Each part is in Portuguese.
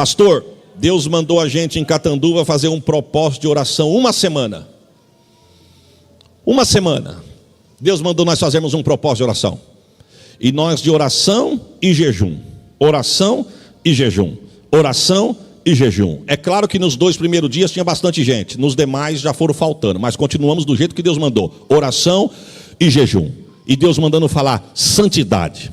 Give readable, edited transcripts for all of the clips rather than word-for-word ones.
Pastor, Deus mandou a gente em Catanduva fazer um propósito de oração uma semana. Uma semana. Deus mandou nós fazermos um propósito de oração. E nós de oração e jejum. Oração e jejum. Oração e jejum. É claro que nos 2 primeiros dias tinha bastante gente. Nos demais já foram faltando. Mas continuamos do jeito que Deus mandou. Oração e jejum. E Deus mandando falar santidade.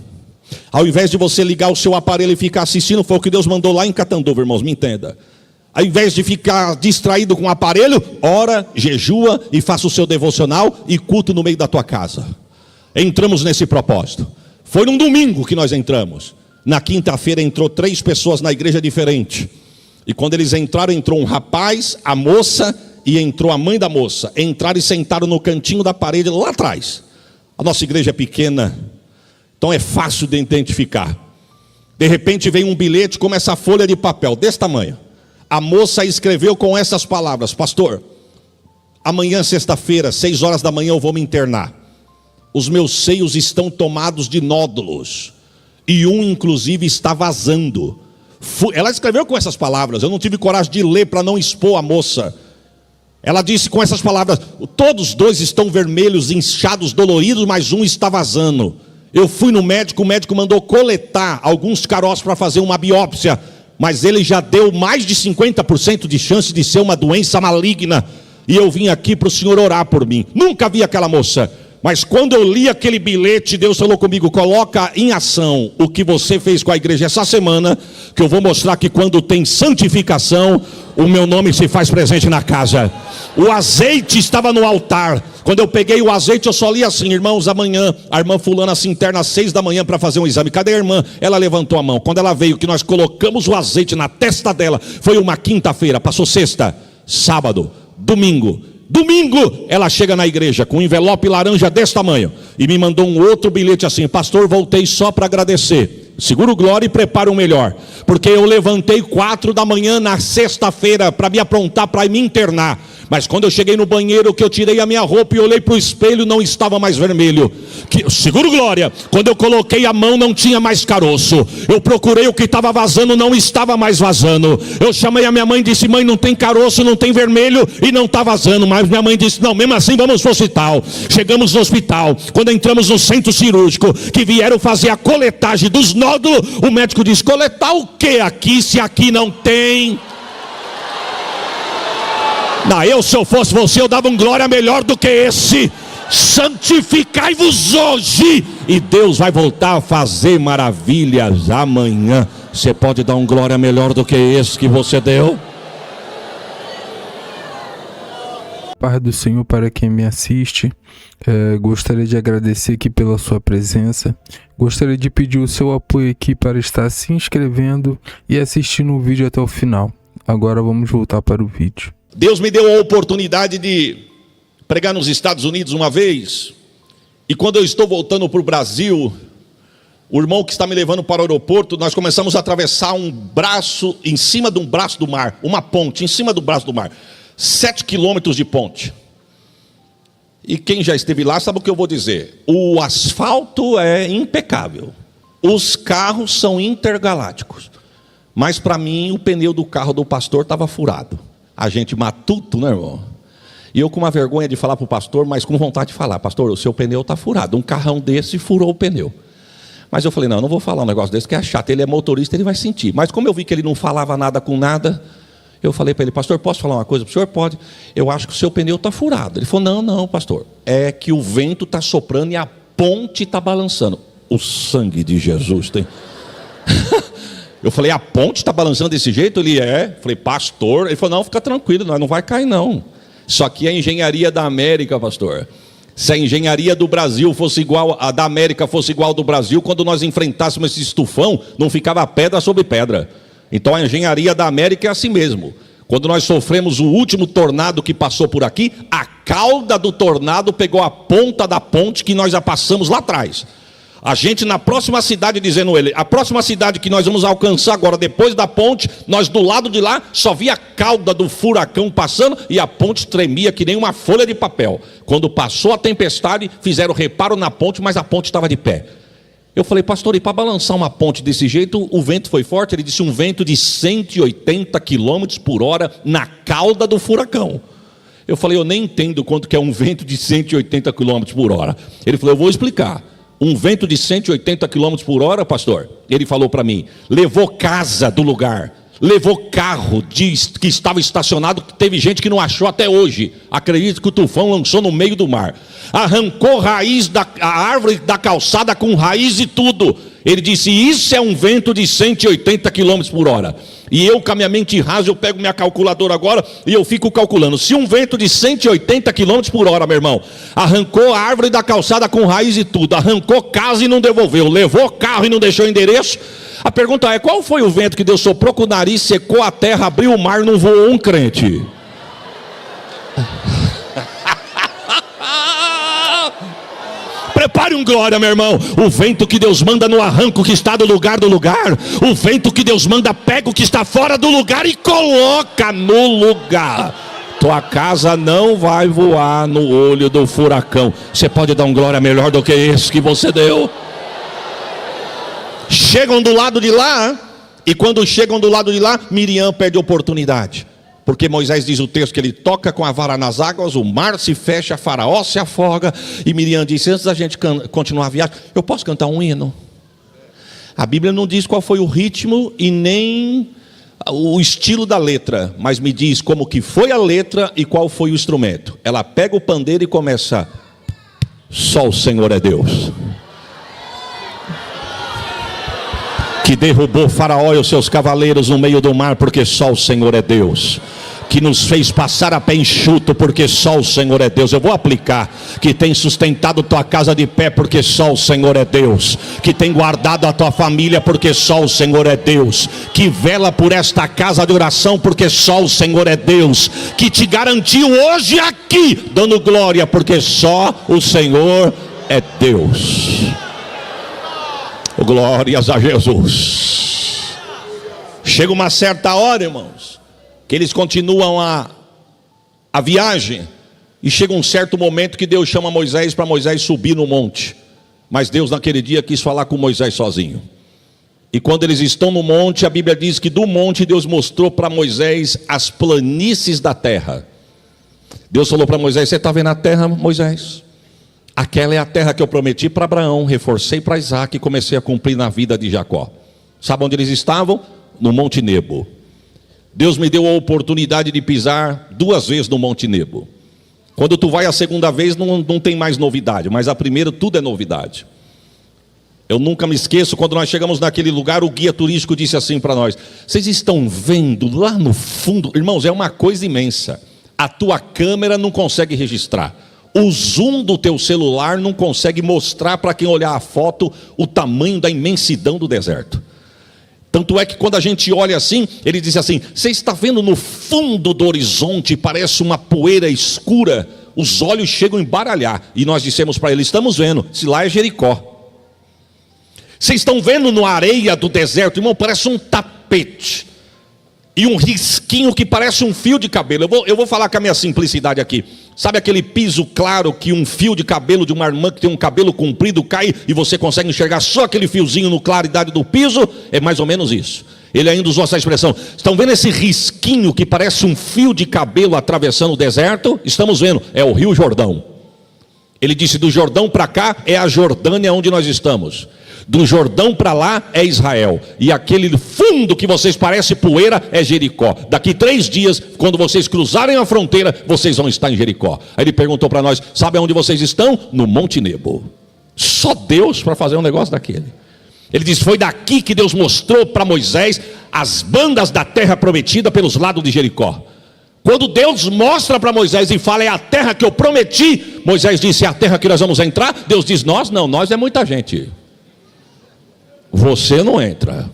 Ao invés de você ligar o seu aparelho e ficar assistindo, foi o que Deus mandou lá em Catanduva, irmãos, me entenda. Ao invés de ficar distraído com o aparelho, ora, jejua e faça o seu devocional e culto no meio da tua casa. Entramos nesse propósito. Foi num domingo que nós entramos. Na quinta-feira entrou 3 pessoas na igreja diferente. E quando eles entraram, entrou um rapaz, a moça e entrou a mãe da moça. Entraram e sentaram no cantinho da parede lá atrás. A nossa igreja é pequena, então é fácil de identificar. De repente vem um bilhete como essa folha de papel, desse tamanho. A moça escreveu com essas palavras: pastor, amanhã sexta-feira, 6 horas da manhã eu vou me internar. Os meus seios estão tomados de nódulos. E um inclusive está vazando. Ela escreveu com essas palavras. Eu não tive coragem de ler para não expor a moça. Ela disse com essas palavras: todos 2 estão vermelhos, inchados, doloridos, mas um está vazando. Eu fui no médico, o médico mandou coletar alguns caroços para fazer uma biópsia, mas ele já deu mais de 50% de chance de ser uma doença maligna. E eu vim aqui para o senhor orar por mim. Nunca vi aquela moça, mas quando eu li aquele bilhete, Deus falou comigo: coloca em ação o que você fez com a igreja essa semana, que eu vou mostrar que quando tem santificação, o meu nome se faz presente na casa. O azeite estava no altar. Quando eu peguei o azeite, eu só li assim: irmãos, amanhã a irmã fulana se interna às 6 da manhã para fazer um exame. Cadê a irmã? Ela levantou a mão. Quando ela veio, que nós colocamos o azeite na testa dela, foi uma quinta-feira. Passou sexta, sábado, domingo. Domingo ela chega na igreja com um envelope laranja desse tamanho e me mandou um outro bilhete assim: pastor, voltei só para agradecer. Segura o glória e prepara o melhor, porque eu levantei 4 da manhã na sexta-feira para me aprontar para me internar. Mas quando eu cheguei no banheiro, que eu tirei a minha roupa e olhei para o espelho, não estava mais vermelho. Seguro glória. Quando eu coloquei a mão, não tinha mais caroço. Eu procurei o que estava vazando, não estava mais vazando. Eu chamei a minha mãe e disse: mãe, não tem caroço, não tem vermelho e não está vazando. Mas minha mãe disse: não, mesmo assim vamos para o hospital. Chegamos no hospital. Quando entramos no centro cirúrgico, que vieram fazer a coletagem dos nódulos, o médico disse: coletar o que aqui, se aqui não tem? Não, se eu fosse você, eu dava um glória melhor do que esse. Santificai-vos hoje, e Deus vai voltar a fazer maravilhas amanhã. Você pode dar um glória melhor do que esse que você deu? Paz do Senhor para quem me assiste. Gostaria de agradecer aqui pela sua presença. Gostaria de pedir o seu apoio aqui para estar se inscrevendo e assistindo o vídeo até o final. Agora vamos voltar para o vídeo. Deus me deu a oportunidade de pregar nos Estados Unidos uma vez. E quando eu estou voltando para o Brasil, o irmão que está me levando para o aeroporto, nós começamos a atravessar um braço, em cima de um braço do mar, uma ponte, em cima do braço do mar. 7 quilômetros de ponte. E quem já esteve lá sabe o que eu vou dizer. O asfalto é impecável. Os carros são intergalácticos. Mas para mim, o pneu do carro do pastor estava furado. A gente matuto, né, irmão? E eu com uma vergonha de falar para o pastor, mas com vontade de falar: pastor, o seu pneu está furado. Um carrão desse furou o pneu. Mas eu falei: não vou falar um negócio desse que é chato. Ele é motorista, ele vai sentir. Mas como eu vi que ele não falava nada com nada, eu falei para ele: pastor, posso falar uma coisa? O senhor pode. Eu acho que o seu pneu está furado. Ele falou: não, pastor. É que o vento está soprando e a ponte está balançando. O sangue de Jesus tem... Eu falei: a ponte está balançando desse jeito? Ele é. Falei: pastor. Ele falou: não, fica tranquilo, não vai cair não. Só que a engenharia da América, pastor, se a engenharia do Brasil fosse igual, a da América fosse igual ao do Brasil, quando nós enfrentássemos esse estufão, não ficava pedra sobre pedra. Então a engenharia da América é assim mesmo. Quando nós sofremos o último tornado que passou por aqui, a cauda do tornado pegou a ponta da ponte que nós já passamos lá atrás. A gente na próxima cidade, dizendo ele, a próxima cidade que nós vamos alcançar agora, depois da ponte, nós do lado de lá só via a cauda do furacão passando e a ponte tremia que nem uma folha de papel. Quando passou a tempestade, fizeram reparo na ponte, mas a ponte estava de pé. Eu falei, pastor, e para balançar uma ponte desse jeito, o vento foi forte? Ele disse, um vento de 180 km por hora na cauda do furacão. Eu falei, eu nem entendo quanto que é um vento de 180 km por hora. Ele falou, eu vou explicar. Um vento de 180 km por hora, pastor, ele falou para mim, levou casa do lugar, levou carro que estava estacionado, que teve gente que não achou até hoje. Acredito que o tufão lançou no meio do mar. Arrancou a árvore da calçada com raiz e tudo. Ele disse, isso é um vento de 180 km por hora. E eu, com a minha mente rasa, eu pego minha calculadora agora e eu fico calculando. Se um vento de 180 km por hora, meu irmão, arrancou a árvore da calçada com raiz e tudo, arrancou casa e não devolveu, levou carro e não deixou endereço, a pergunta é, qual foi o vento que Deus soprou com o nariz, secou a terra, abriu o mar, não voou um crente? Prepare um glória, meu irmão. O vento que Deus manda no arranco que está do lugar. O vento que Deus manda pega o que está fora do lugar e coloca no lugar. Tua casa não vai voar no olho do furacão. Você pode dar um glória melhor do que esse que você deu? Chegam do lado de lá, e quando chegam do lado de lá, Miriam perde a oportunidade. Porque Moisés diz o texto que ele toca com a vara nas águas, o mar se fecha, Faraó se afoga, e Miriam disse, antes da gente continuar a viagem, eu posso cantar um hino? A Bíblia não diz qual foi o ritmo e nem o estilo da letra, mas me diz como que foi a letra e qual foi o instrumento. Ela pega o pandeiro e começa, só o Senhor é Deus, que derrubou Faraó e os seus cavaleiros no meio do mar, porque só o Senhor é Deus, que nos fez passar a pé enxuto, porque só o Senhor é Deus. Eu vou aplicar, que tem sustentado tua casa de pé, porque só o Senhor é Deus, que tem guardado a tua família, porque só o Senhor é Deus, que vela por esta casa de oração, porque só o Senhor é Deus, que te garantiu hoje aqui, dando glória, porque só o Senhor é Deus. Glórias a Jesus. Chega uma certa hora, irmãos, que eles continuam a viagem, e chega um certo momento que Deus chama Moisés para Moisés subir no monte. Mas Deus naquele dia quis falar com Moisés sozinho. E quando eles estão no monte, a Bíblia diz que do monte Deus mostrou para Moisés as planícies da terra. Deus falou para Moisés, você está vendo a terra, Moisés? Aquela é a terra que eu prometi para Abraão, reforcei para Isaac e comecei a cumprir na vida de Jacó. Sabe onde eles estavam? No Monte Nebo. Deus me deu a oportunidade de pisar 2 vezes no Monte Nebo. Quando tu vai a segunda vez não tem mais novidade, mas a primeira tudo é novidade. Eu nunca me esqueço, quando nós chegamos naquele lugar, o guia turístico disse assim para nós, vocês estão vendo lá no fundo, irmãos, é uma coisa imensa, a tua câmera não consegue registrar. O zoom do teu celular não consegue mostrar para quem olhar a foto o tamanho da imensidão do deserto. Tanto é que quando a gente olha assim, ele diz assim, você está vendo no fundo do horizonte, parece uma poeira escura, os olhos chegam a embaralhar. E nós dissemos para ele, estamos vendo, se lá é Jericó. Vocês estão vendo na areia do deserto, irmão, parece um tapete. E um risquinho que parece um fio de cabelo. Eu vou falar com a minha simplicidade aqui. Sabe aquele piso claro que um fio de cabelo de uma irmã que tem um cabelo comprido cai e você consegue enxergar só aquele fiozinho no claridade do piso? É mais ou menos isso. Ele ainda usou essa expressão. Estão vendo esse risquinho que parece um fio de cabelo atravessando o deserto? Estamos vendo, é o Rio Jordão. Ele disse, do Jordão para cá é a Jordânia onde nós estamos. Do Jordão para lá é Israel. E aquele fundo que vocês parecem poeira é Jericó. Daqui 3 dias, quando vocês cruzarem a fronteira, vocês vão estar em Jericó. Aí ele perguntou para nós, sabe onde vocês estão? No Monte Nebo. Só Deus para fazer um negócio daquele. Ele diz, foi daqui que Deus mostrou para Moisés as bandas da terra prometida pelos lados de Jericó. Quando Deus mostra para Moisés e fala, é a terra que eu prometi, Moisés disse, é a terra que nós vamos entrar? Deus diz, nós não, nós é muita gente. Você não entra.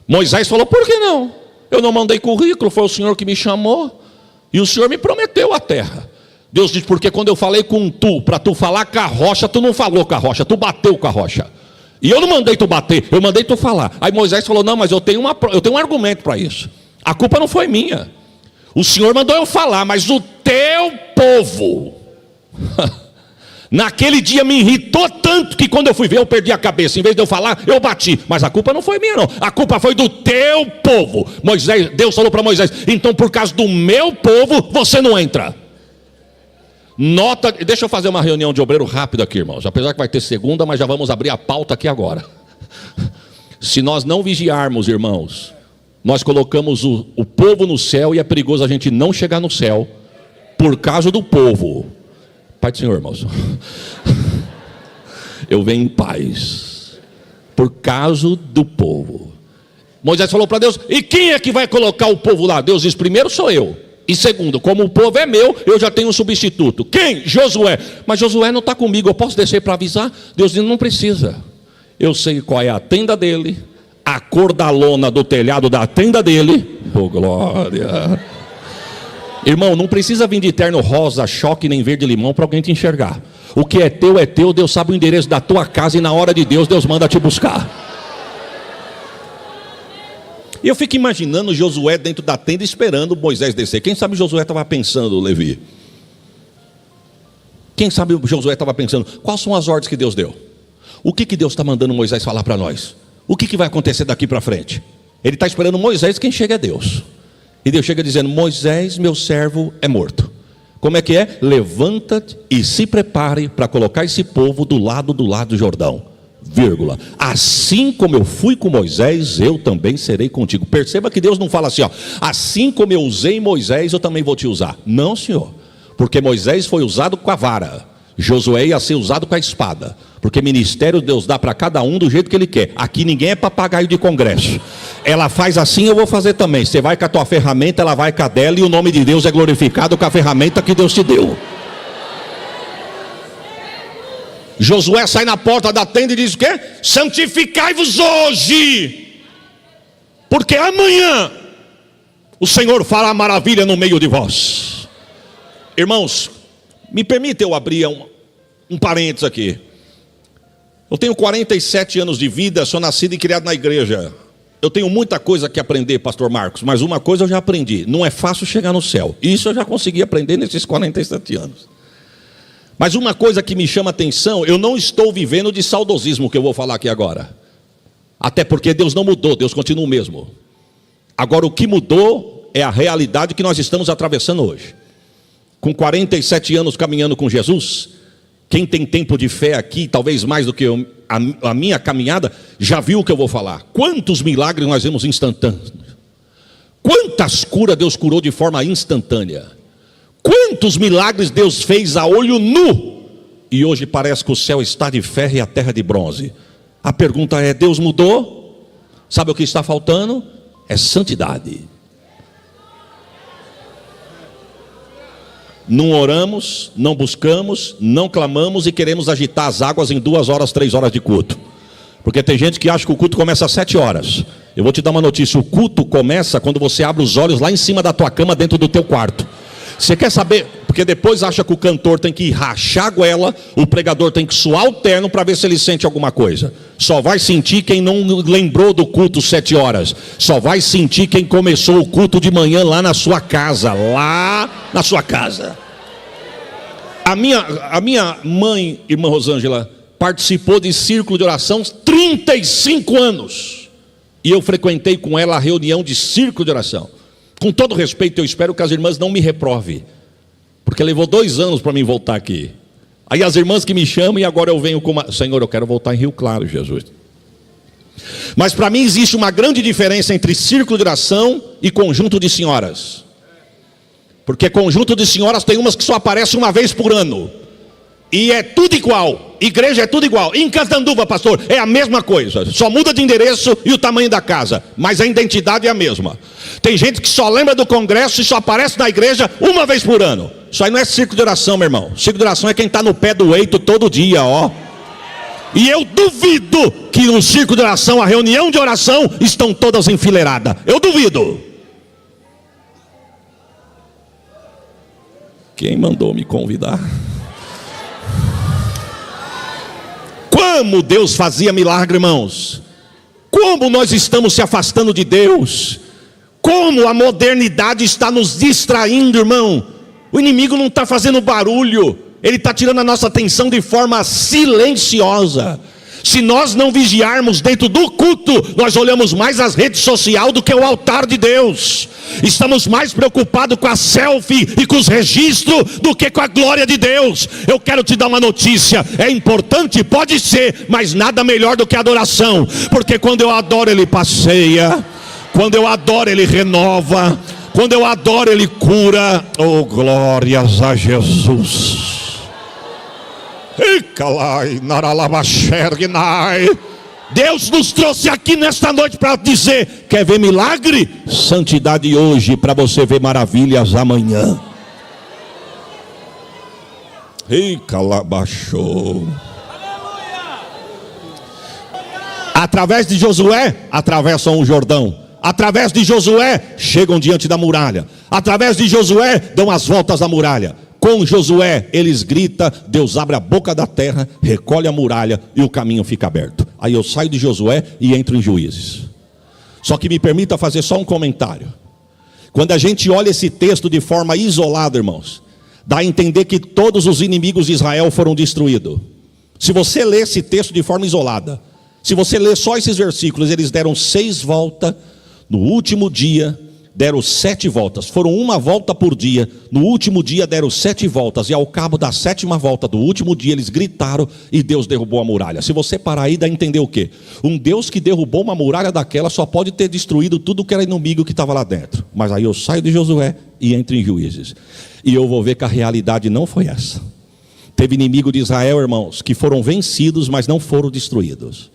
Moisés falou, por que não? Eu não mandei currículo, foi o Senhor que me chamou, e o Senhor me prometeu a terra. Deus disse, porque quando eu falei com tu, para tu falar com a rocha, tu não falou com a rocha, tu bateu com a rocha. E eu não mandei tu bater, eu mandei tu falar. Aí Moisés falou, não, mas eu tenho um argumento para isso. A culpa não foi minha. O Senhor mandou eu falar, mas o teu povo Naquele dia me irritou tanto que quando eu fui ver eu perdi a cabeça. Em vez de eu falar, eu bati. Mas a culpa não foi minha não, a culpa foi do teu povo. Deus falou para Moisés: então por causa do meu povo você não entra. Nota, deixa eu fazer uma reunião de obreiro rápido aqui, irmãos. Apesar que vai ter segunda, mas já vamos abrir a pauta aqui agora. Se nós não vigiarmos, irmãos, nós colocamos o povo no céu, e é perigoso a gente não chegar no céu por causa do povo. Pai do Senhor, irmãos, eu venho em paz por causa do povo. Moisés falou para Deus: e quem é que vai colocar o povo lá? Deus diz: primeiro sou eu, e segundo, como o povo é meu, eu já tenho um substituto. Quem? Josué. Mas Josué não está comigo, eu posso descer para avisar? Deus diz: não precisa, eu sei qual é a tenda dele, a cor da lona do telhado da tenda dele. Oh glória. Irmão, não precisa vir de terno rosa, choque, nem verde limão para alguém te enxergar. O que é teu, Deus sabe o endereço da tua casa, e na hora de Deus, Deus manda te buscar. E eu fico imaginando Josué dentro da tenda esperando Moisés descer. Quem sabe Josué estava pensando, Levi? Quem sabe Josué estava pensando, quais são as ordens que Deus deu? O que Deus está mandando Moisés falar para nós? O que vai acontecer daqui para frente? Ele está esperando Moisés, quem chega é Deus. E Deus chega dizendo: Moisés, meu servo, é morto. Como é que é? Levanta-te e se prepare para colocar esse povo do lado do Jordão, vírgula. Assim como eu fui com Moisés, eu também serei contigo. Perceba que Deus não fala assim, ó, assim como eu usei Moisés, eu também vou te usar. Não, Senhor, porque Moisés foi usado com a vara, Josué ia ser usado com a espada. Porque ministério Deus dá para cada um do jeito que Ele quer. Aqui ninguém é papagaio de congresso. Ela faz assim, eu vou fazer também. Você vai com a tua ferramenta, ela vai com a dela, e o nome de Deus é glorificado com a ferramenta que Deus te deu. Josué sai na porta da tenda e diz o quê? Santificai-vos hoje, porque amanhã o Senhor fará maravilha no meio de vós. Irmãos, me permita eu abrir um parênteses aqui. Eu tenho 47 anos de vida, sou nascido e criado na igreja. Eu tenho muita coisa que aprender, pastor Marcos, mas uma coisa eu já aprendi: não é fácil chegar no céu. Isso eu já consegui aprender nesses 47 anos. Mas uma coisa que me chama a atenção, eu não estou vivendo de saudosismo, que eu vou falar aqui agora. Até porque Deus não mudou, Deus continua o mesmo. Agora o que mudou é a realidade que nós estamos atravessando hoje. Com 47 anos caminhando com Jesus, quem tem tempo de fé aqui, talvez mais do que a minha caminhada, já viu o que eu vou falar. Quantos milagres nós vemos instantâneos. Quantas curas Deus curou de forma instantânea. Quantos milagres Deus fez a olho nu. E hoje parece que o céu está de ferro e a terra de bronze. A pergunta é: Deus mudou? Sabe o que está faltando? É santidade. Não oramos, não buscamos, não clamamos e queremos agitar as águas em 2 horas, 3 horas de culto. Porque tem gente que acha que o culto começa às 7 horas. Eu vou te dar uma notícia: o culto começa quando você abre os olhos lá em cima da tua cama, dentro do teu quarto. Você quer saber? Porque depois acha que o cantor tem que rachar a goela, o pregador tem que suar o terno para ver se ele sente alguma coisa. Só vai sentir quem não lembrou do culto 7 horas. Só vai sentir quem começou o culto de manhã lá na sua casa. Lá na sua casa. A minha mãe, irmã Rosângela, participou de círculo de oração 35 anos. E eu frequentei com ela a reunião de círculo de oração. Com todo respeito, eu espero que as irmãs não me reprovem, porque levou 2 anos para mim voltar aqui. Aí as irmãs que me chamam, e agora eu venho com uma... Senhor, eu quero voltar em Rio Claro, Jesus. Mas para mim existe uma grande diferença entre círculo de oração e conjunto de senhoras. Porque conjunto de senhoras tem umas que só aparecem uma vez por ano. E é tudo igual. Igreja é tudo igual. Em Catanduva, pastor, é a mesma coisa. Só muda de endereço e o tamanho da casa, mas a identidade é a mesma. Tem gente que só lembra do congresso e só aparece na igreja uma vez por ano. Isso aí não é círculo de oração, meu irmão. Círculo de oração é quem está no pé do eito todo dia, ó. E eu duvido que no círculo de oração, a reunião de oração, estão todas enfileiradas. Eu duvido. Quem mandou me convidar? Como Deus fazia milagre, irmãos. Como nós estamos se afastando de Deus. Como a modernidade está nos distraindo, irmão. O inimigo não está fazendo barulho. Ele está tirando a nossa atenção de forma silenciosa. Se nós não vigiarmos dentro do culto, nós olhamos mais as redes sociais do que o altar de Deus. Estamos mais preocupados com a selfie e com os registros do que com a glória de Deus. Eu quero te dar uma notícia: é importante, pode ser, mas nada melhor do que a adoração. Porque quando eu adoro, Ele passeia. Quando eu adoro, Ele renova. Quando eu adoro, Ele cura. Oh, glórias a Jesus. Deus nos trouxe aqui nesta noite para dizer: quer ver milagre? Santidade hoje, para você ver maravilhas amanhã. Através de Josué, atravessam o Jordão. Através de Josué, chegam diante da muralha. Através de Josué, dão as voltas à muralha. Com Josué, eles gritam, Deus abre a boca da terra, recolhe a muralha e o caminho fica aberto. Aí eu saio de Josué e entro em Juízes. Só que me permita fazer só um comentário. Quando a gente olha esse texto de forma isolada, irmãos, dá a entender que todos os inimigos de Israel foram destruídos. Se você ler esse texto de forma isolada, se você ler só esses versículos, eles deram 6 voltas, no último dia deram 7 voltas, foram uma volta por dia, no último dia deram 7 voltas, e ao cabo da 7ª volta do último dia, eles gritaram e Deus derrubou a muralha. Se você parar aí, dá a entender o quê? Um Deus que derrubou uma muralha daquela, só pode ter destruído tudo que era inimigo que estava lá dentro. Mas aí eu saio de Josué e entro em Juízes, e eu vou ver que a realidade não foi essa. Teve inimigo de Israel, irmãos, que foram vencidos, mas não foram destruídos.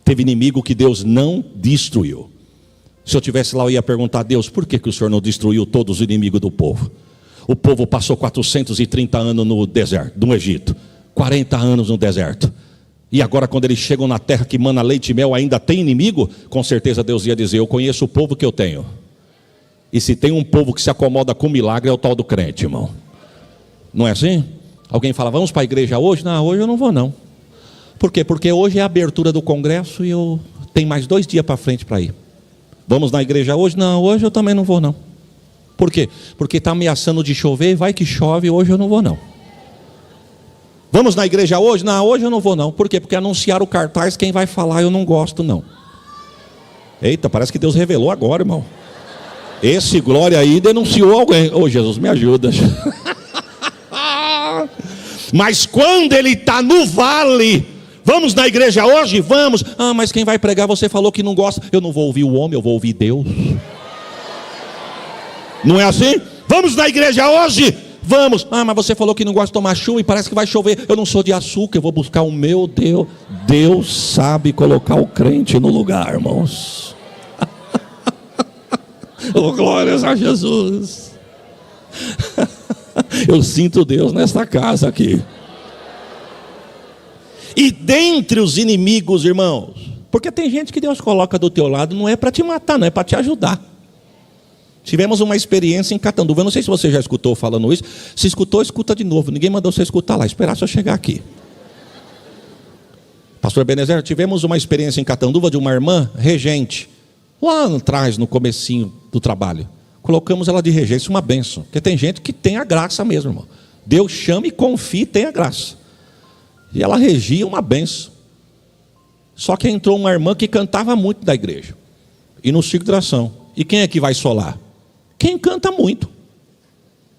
Teve inimigo que Deus não destruiu. Se eu estivesse lá, eu ia perguntar a Deus: por que o Senhor não destruiu todos os inimigos do povo? O povo passou 430 anos no deserto, no Egito, 40 anos no deserto, e agora quando eles chegam na terra que mana leite e mel, ainda tem inimigo? Com certeza Deus ia dizer: eu conheço o povo que eu tenho. E se tem um povo que se acomoda com milagre, é o tal do crente, irmão. Não é assim? Alguém fala: vamos para a igreja hoje? Não, hoje eu não vou não. Por quê? Porque hoje é a abertura do congresso e eu tenho mais 2 dias para frente para ir. Vamos na igreja hoje? Não, hoje eu também não vou não. Por quê? Porque está ameaçando de chover, vai que chove, hoje eu não vou não. Vamos na igreja hoje? Não, hoje eu não vou não. Por quê? Porque anunciaram o cartaz, quem vai falar eu não gosto não. Eita, parece que Deus revelou agora, irmão. Esse glória aí denunciou alguém. Ô, Jesus, me ajuda. Mas quando ele está no vale... Vamos na igreja hoje? Vamos. Ah, mas quem vai pregar, você falou que não gosta. Eu não vou ouvir o homem, eu vou ouvir Deus. Não é assim? Vamos na igreja hoje? Vamos. Ah, mas você falou que não gosta de tomar chuva e parece que vai chover. Eu não sou de açúcar, eu vou buscar o meu Deus. Deus sabe colocar o crente no lugar, irmãos. Oh, glórias a Jesus. Eu sinto Deus nesta casa aqui. E dentre os inimigos, irmãos, porque tem gente que Deus coloca do teu lado, não é para te matar, não é para te ajudar. Tivemos uma experiência em Catanduva, eu não sei se você já escutou falando isso. Se escutou, escuta de novo. Ninguém mandou você escutar lá, esperar só chegar aqui. Pastor Benezer, tivemos uma experiência em Catanduva de uma irmã regente, lá atrás, no comecinho do trabalho. Colocamos ela de regente, uma bênção, porque tem gente que tem a graça mesmo, irmão. Deus chama e confia e tem a graça. E ela regia uma benção. Só que entrou uma irmã que cantava muito da igreja. E no ciclo de oração. E quem é que vai solar? Quem canta muito.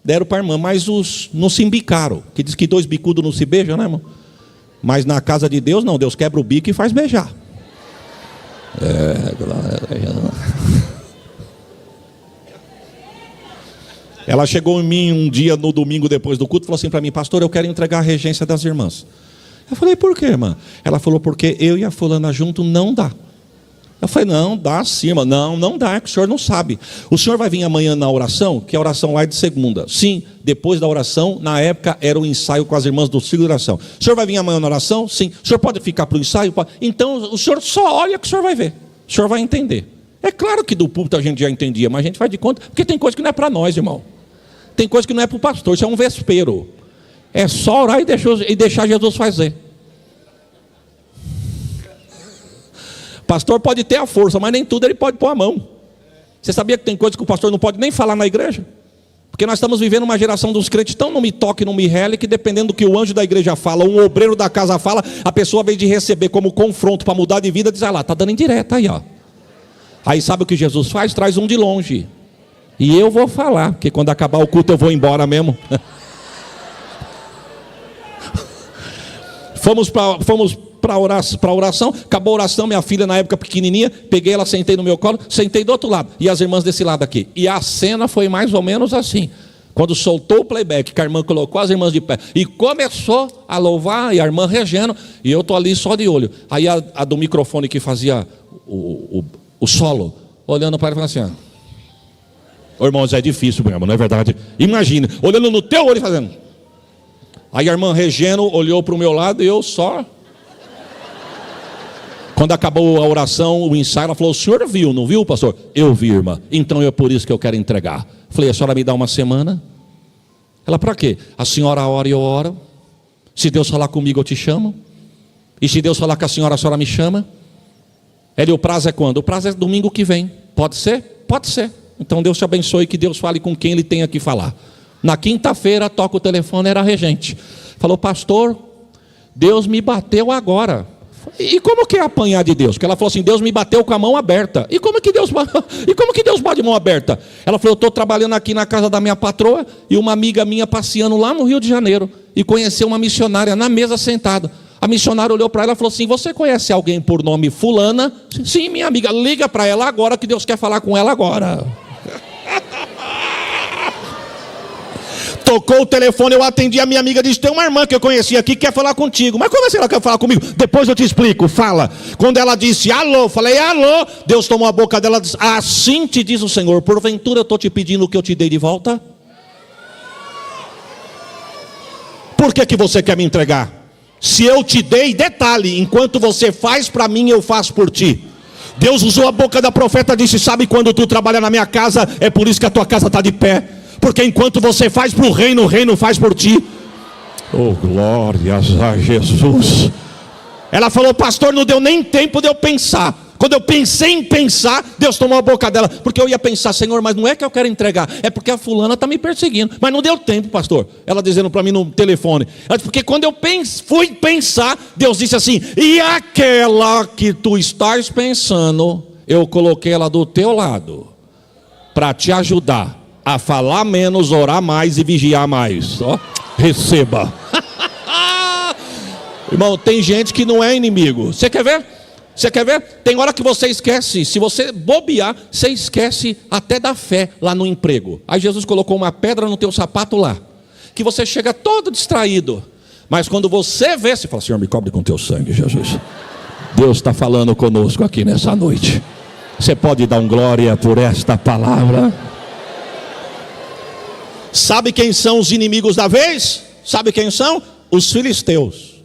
Deram para a irmã, mas os não se embicaram. Que diz que 2 bicudos não se beijam, né, irmão? Mas na casa de Deus, não. Deus quebra o bico e faz beijar. Ela chegou em mim um dia, no domingo, depois do culto, e falou assim para mim: pastor, eu quero entregar a regência das irmãs. Eu falei: por quê, irmã? Ela falou: porque eu e a fulana junto não dá. Eu falei: não, dá sim, irmã. Não dá, é que o senhor não sabe. O senhor vai vir amanhã na oração, que a oração lá é de segunda. Sim, depois da oração, na época era o ensaio com as irmãs do ciclo de oração. O senhor vai vir amanhã na oração? Sim. O senhor pode ficar para o ensaio? Então o senhor só olha que o senhor vai ver. O senhor vai entender. É claro que do púlpito a gente já entendia, mas a gente faz de conta, porque tem coisa que não é para nós, irmão. Tem coisa que não é para o pastor, isso é um vespeiro. É só orar e deixar Jesus fazer. Pastor pode ter a força, mas nem tudo ele pode pôr a mão. Você sabia que tem coisa que o pastor não pode nem falar na igreja? Porque nós estamos vivendo uma geração dos crentes tão não me toque, não me rele, que dependendo do que o anjo da igreja fala, um obreiro da casa fala, a pessoa, ao invés de receber como confronto para mudar de vida, diz, lá, está dando indireta aí, ó. Aí sabe o que Jesus faz? Traz um de longe. E eu vou falar, porque quando acabar o culto eu vou embora mesmo. Fomos para oração, acabou a oração, minha filha na época pequenininha, peguei ela, sentei no meu colo, sentei do outro lado, e as irmãs desse lado aqui. E a cena foi mais ou menos assim, quando soltou o playback, que a irmã colocou as irmãs de pé, e começou a louvar, e a irmã regendo, e eu estou ali só de olho. Aí a do microfone que fazia o solo, olhando para ele e falando assim, ô irmãos, é difícil mesmo, não é verdade? Imagina, olhando no teu olho e fazendo. Aí a irmã regendo olhou para o meu lado e eu só... Quando acabou a oração, o ensaio, ela falou, o senhor viu, não viu, pastor? Eu vi, irmã. Então é por isso que eu quero entregar. Falei, a senhora me dá uma semana? Ela, para quê? A senhora ora e eu oro. Se Deus falar comigo, eu te chamo. E se Deus falar com a senhora me chama. E o prazo é quando? O prazo é domingo que vem. Pode ser? Pode ser. Então Deus te abençoe, que Deus fale com quem Ele tenha que falar. Na quinta-feira, toca o telefone, era a regente. Falou, pastor, Deus me bateu agora. E como que é apanhar de Deus? Porque ela falou assim, Deus me bateu com a mão aberta. E como que Deus bate de mão aberta? Ela falou, eu estou trabalhando aqui na casa da minha patroa, e uma amiga minha passeando lá no Rio de Janeiro, e conheceu uma missionária na mesa sentada. A missionária olhou para ela e falou assim, você conhece alguém por nome fulana? Sim, minha amiga, liga para ela agora, que Deus quer falar com ela agora. Tocou o telefone, eu atendi, a minha amiga disse, tem uma irmã que eu conheci aqui que quer falar contigo. Mas como assim ela quer falar comigo? Depois eu te explico, fala. Quando ela disse, alô, falei, alô. Deus tomou a boca dela e disse, assim te diz o Senhor, porventura eu estou te pedindo o que eu te dei de volta? Por que você quer me entregar? Se eu te dei, detalhe, enquanto você faz para mim, eu faço por ti. Deus usou a boca da profeta e disse, sabe quando tu trabalha na minha casa, é por isso que a tua casa está de pé. Porque enquanto você faz para o reino faz por ti. Oh, glórias a Jesus. Ela falou, pastor, não deu nem tempo de eu pensar. Quando eu pensei em pensar, Deus tomou a boca dela. Porque eu ia pensar, Senhor, mas não é que eu quero entregar, é porque a fulana está me perseguindo. Mas não deu tempo, pastor. Ela dizendo para mim no telefone. Ela disse, porque quando eu fui pensar, Deus disse assim, e aquela que tu estás pensando, eu coloquei ela do teu lado, para te ajudar a falar menos, orar mais e vigiar mais. Ó, receba. Irmão, tem gente que não é inimigo. Você quer ver? Você quer ver? Tem hora que você esquece. Se você bobear, você esquece até da fé lá no emprego. Aí Jesus colocou uma pedra no teu sapato lá, que você chega todo distraído. Mas quando você vê, você fala, Senhor, me cobre com teu sangue, Jesus. Deus está falando conosco aqui nessa noite. Você pode dar um glória por esta palavra? Sabe quem são os inimigos da vez? Sabe quem são? Os filisteus.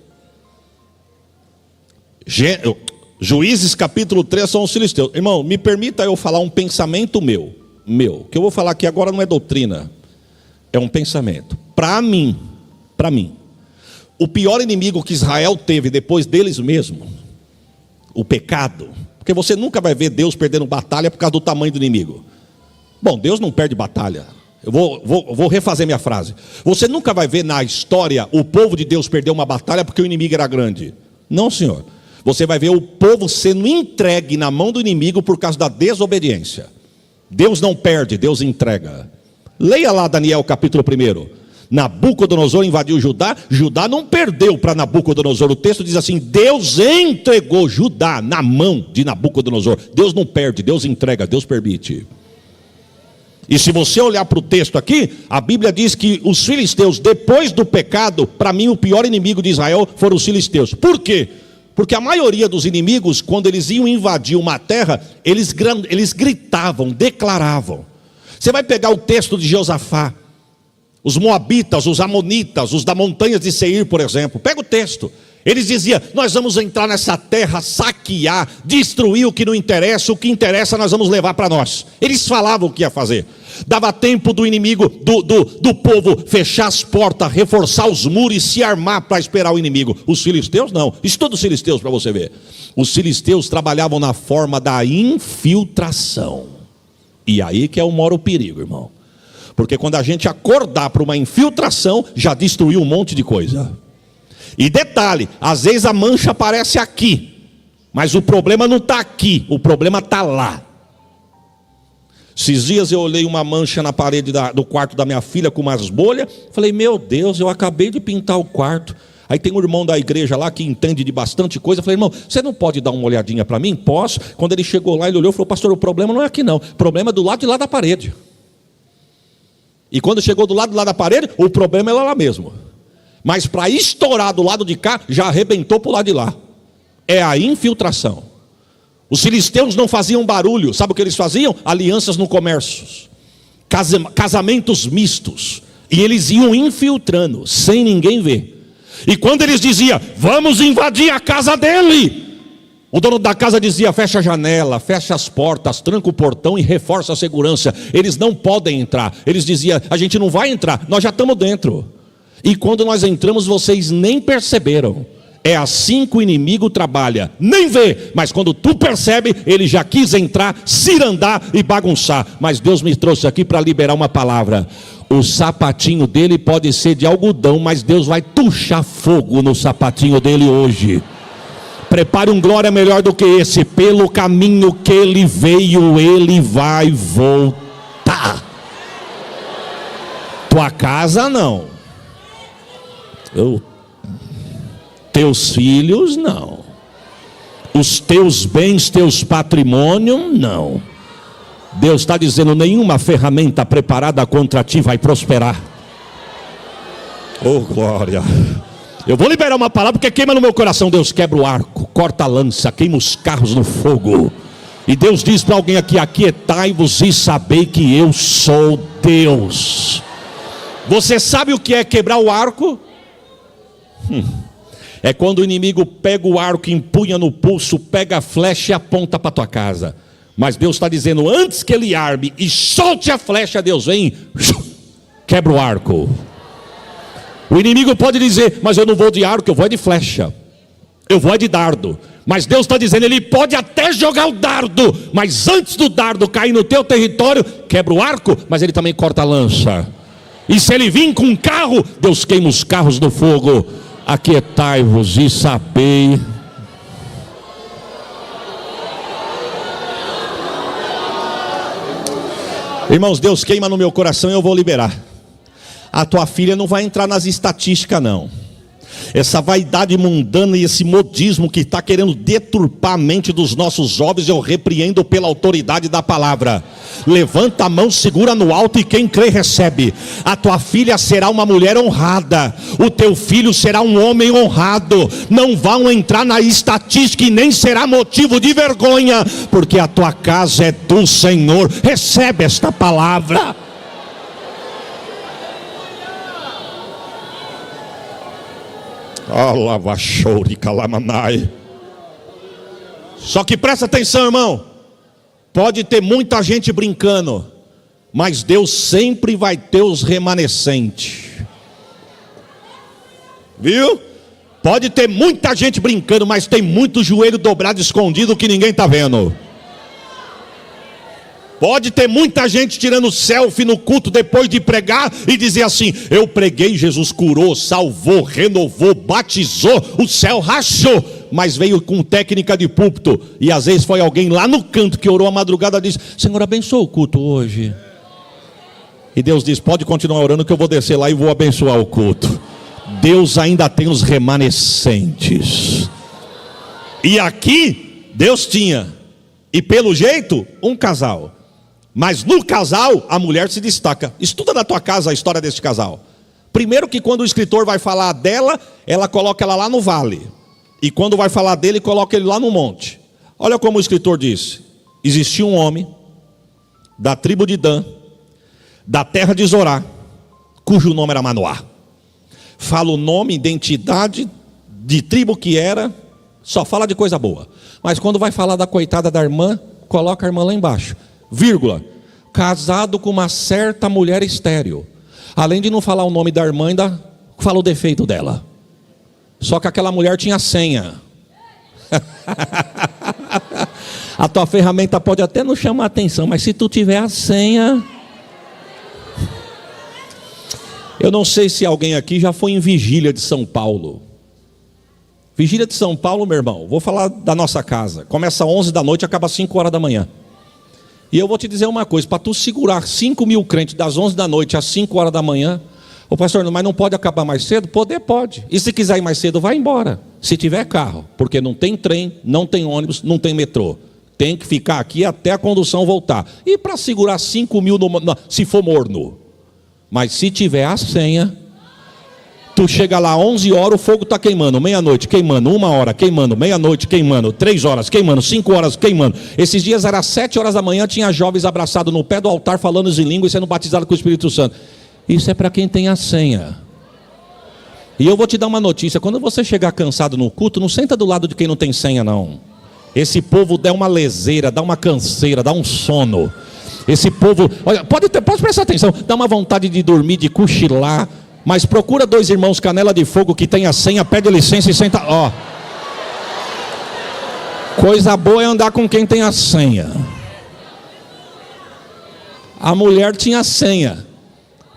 Juízes capítulo 3 são os filisteus. Irmão, me permita eu falar um pensamento meu. Que eu vou falar aqui agora não é doutrina. É um pensamento. Para mim, o pior inimigo que Israel teve depois deles mesmos, o pecado. Porque você nunca vai ver Deus perdendo batalha por causa do tamanho do inimigo. Bom, Deus não perde batalha. Eu vou refazer minha frase. Você nunca vai ver na história o povo de Deus perder uma batalha porque o inimigo era grande. Não, senhor. Você vai ver o povo sendo entregue na mão do inimigo por causa da desobediência. Deus não perde, Deus entrega. Leia lá Daniel capítulo 1. Nabucodonosor invadiu Judá. Judá não perdeu para Nabucodonosor. O texto diz assim, Deus entregou Judá na mão de Nabucodonosor. Deus não perde, Deus entrega, Deus permite. E se você olhar para o texto aqui, a Bíblia diz que os filisteus, depois do pecado, para mim o pior inimigo de Israel foram os filisteus. Por quê? Porque a maioria dos inimigos, quando eles iam invadir uma terra, eles gritavam, declaravam. Você vai pegar o texto de Josafá, os moabitas, os amonitas, os da montanha de Seir, por exemplo. Pega o texto. Eles diziam, nós vamos entrar nessa terra, saquear, destruir o que não interessa, o que interessa nós vamos levar para nós. Eles falavam o que ia fazer. Dava tempo do inimigo, do povo fechar as portas, reforçar os muros e se armar para esperar o inimigo. Os filisteus não. Estuda os filisteus para você ver. Os filisteus trabalhavam na forma da infiltração. E aí que mora o perigo, irmão. Porque quando a gente acordar para uma infiltração, já destruiu um monte de coisa. E detalhe, às vezes a mancha aparece aqui, mas o problema não está aqui, o problema está lá. Esses dias eu olhei uma mancha na parede do quarto da minha filha com umas bolhas. Falei, meu Deus, eu acabei de pintar o quarto. Aí tem um irmão da igreja lá que entende de bastante coisa. Falei, irmão, você não pode dar uma olhadinha para mim? Posso. Quando ele chegou lá, ele olhou e falou, pastor, o problema não é aqui não. O problema é do lado de lá da parede. E quando chegou do lado de lá da parede, o problema é lá mesmo. Mas para estourar do lado de cá, já arrebentou para o lado de lá. É a infiltração. Os filisteus não faziam barulho. Sabe o que eles faziam? Alianças no comércio, casamentos mistos. E eles iam infiltrando, sem ninguém ver. E quando eles diziam, vamos invadir a casa dele, o dono da casa dizia, fecha a janela, fecha as portas, tranca o portão e reforça a segurança. Eles não podem entrar. Eles diziam, a gente não vai entrar, nós já estamos dentro. E quando nós entramos, vocês nem perceberam. É assim que o inimigo trabalha, nem vê, mas quando tu percebe, ele já quis entrar, cirandar e bagunçar. Mas Deus me trouxe aqui para liberar uma palavra. O sapatinho dele pode ser de algodão, mas Deus vai tuchar fogo no sapatinho dele hoje. Prepare um glória melhor do que esse. Pelo caminho que ele veio, ele vai voltar. Tua casa não. Teus filhos não. Os teus bens, teus patrimônios não. Deus está dizendo, nenhuma ferramenta preparada contra ti vai prosperar. Oh glória. Eu vou liberar uma palavra porque queima no meu coração. Deus quebra o arco, corta a lança, queima os carros no fogo. E Deus diz para alguém aqui, aquietai-vos e sabei que eu sou Deus. Você sabe o que é quebrar o arco? É quando o inimigo pega o arco, empunha no pulso, pega a flecha e aponta para a tua casa. Mas Deus está dizendo, antes que ele arme e solte a flecha, Deus vem, quebra o arco. O inimigo pode dizer, mas eu não vou de arco, eu vou de flecha, eu vou de dardo. Mas Deus está dizendo, ele pode até jogar o dardo, mas antes do dardo cair no teu território, quebra o arco, mas ele também corta a lança. E se ele vir com um carro, Deus queima os carros no fogo. Aquietai-vos e sabei. Irmãos, Deus queima no meu coração e eu vou liberar. A tua filha não vai entrar nas estatísticas não. Essa vaidade mundana e esse modismo que está querendo deturpar a mente dos nossos jovens, eu repreendo pela autoridade da palavra. Levanta a mão, segura no alto e quem crê recebe. A tua filha será uma mulher honrada, o teu filho será um homem honrado. Não vão entrar na estatística e nem será motivo de vergonha, porque a tua casa é do Senhor. Recebe esta palavra. Só que presta atenção, irmão. Pode ter muita gente brincando, mas Deus sempre vai ter os remanescentes. Viu? Pode ter muita gente brincando, mas tem muito joelho dobrado escondido que ninguém está vendo. Pode ter muita gente tirando selfie no culto depois de pregar e dizer assim, eu preguei, Jesus curou, salvou, renovou, batizou, o céu rachou. Mas veio com técnica de púlpito. E às vezes foi alguém lá no canto que orou a madrugada e disse, Senhor, abençoa o culto hoje. E Deus diz, pode continuar orando que eu vou descer lá e vou abençoar o culto. Deus ainda tem os remanescentes. E aqui, Deus tinha, e pelo jeito, um casal. Mas no casal, a mulher se destaca. Estuda na tua casa a história desse casal. Primeiro que quando o escritor vai falar dela, ela coloca ela lá no vale. E quando vai falar dele, coloca ele lá no monte. Olha como o escritor disse. Existia um homem, da tribo de Dan, da terra de Zorá, cujo nome era Manoá. Fala o nome, identidade, de tribo que era, só fala de coisa boa. Mas quando vai falar da coitada da irmã, coloca a irmã lá embaixo. Vírgula, casado com uma certa mulher estéril. Além de não falar o nome da irmã, ainda fala o defeito dela. Só que aquela mulher tinha senha. A tua ferramenta pode até não chamar atenção, mas se tu tiver a senha, Eu não sei se alguém aqui já foi em vigília de São Paulo. Vigília de São Paulo, meu irmão, vou falar da nossa casa. Começa às 11 da noite e acaba às 5 horas da manhã. E eu vou te dizer uma coisa, para tu segurar 5.000 crentes das 11 da noite às 5 horas da manhã, ô pastor, mas não pode acabar mais cedo? Poder pode. E se quiser ir mais cedo, vai embora. Se tiver carro, porque não tem trem, não tem ônibus, não tem metrô. Tem que ficar aqui até a condução voltar. E para segurar 5.000, se for morno. Mas se tiver a senha, tu chega lá 11 horas, o fogo está queimando, meia-noite queimando, 1 hora queimando, meia-noite queimando, 3 horas queimando, 5 horas queimando. Esses dias era 7 horas da manhã, tinha jovens abraçados no pé do altar, falando em língua e sendo batizados com o Espírito Santo. Isso é para quem tem a senha. E eu vou te dar uma notícia, quando você chegar cansado no culto, não senta do lado de quem não tem senha não. Esse povo dá uma leseira, dá uma canseira, dá um sono. Esse povo, olha, pode prestar atenção, dá uma vontade de dormir, de cochilar. Mas procura 2 irmãos canela de fogo que tem a senha, pede licença e senta. Ó, coisa boa é andar com quem tem a senha. A mulher tinha a senha.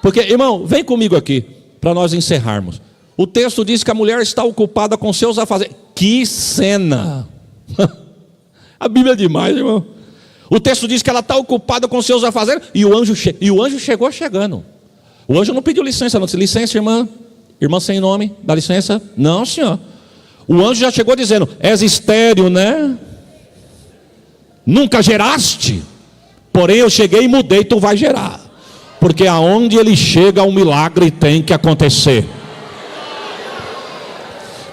Porque, irmão, vem comigo aqui, para nós encerrarmos. O texto diz que a mulher está ocupada com seus afazeres. Que cena! A Bíblia é demais, irmão. O texto diz que ela está ocupada com seus afazeres e o anjo chegou chegando. O anjo não pediu licença, não disse, licença, irmã. Irmã sem nome, dá licença? Não, senhor. O anjo já chegou dizendo, és estéril, né? Nunca geraste. Porém eu cheguei e mudei, tu vai gerar. Porque aonde ele chega, um milagre tem que acontecer.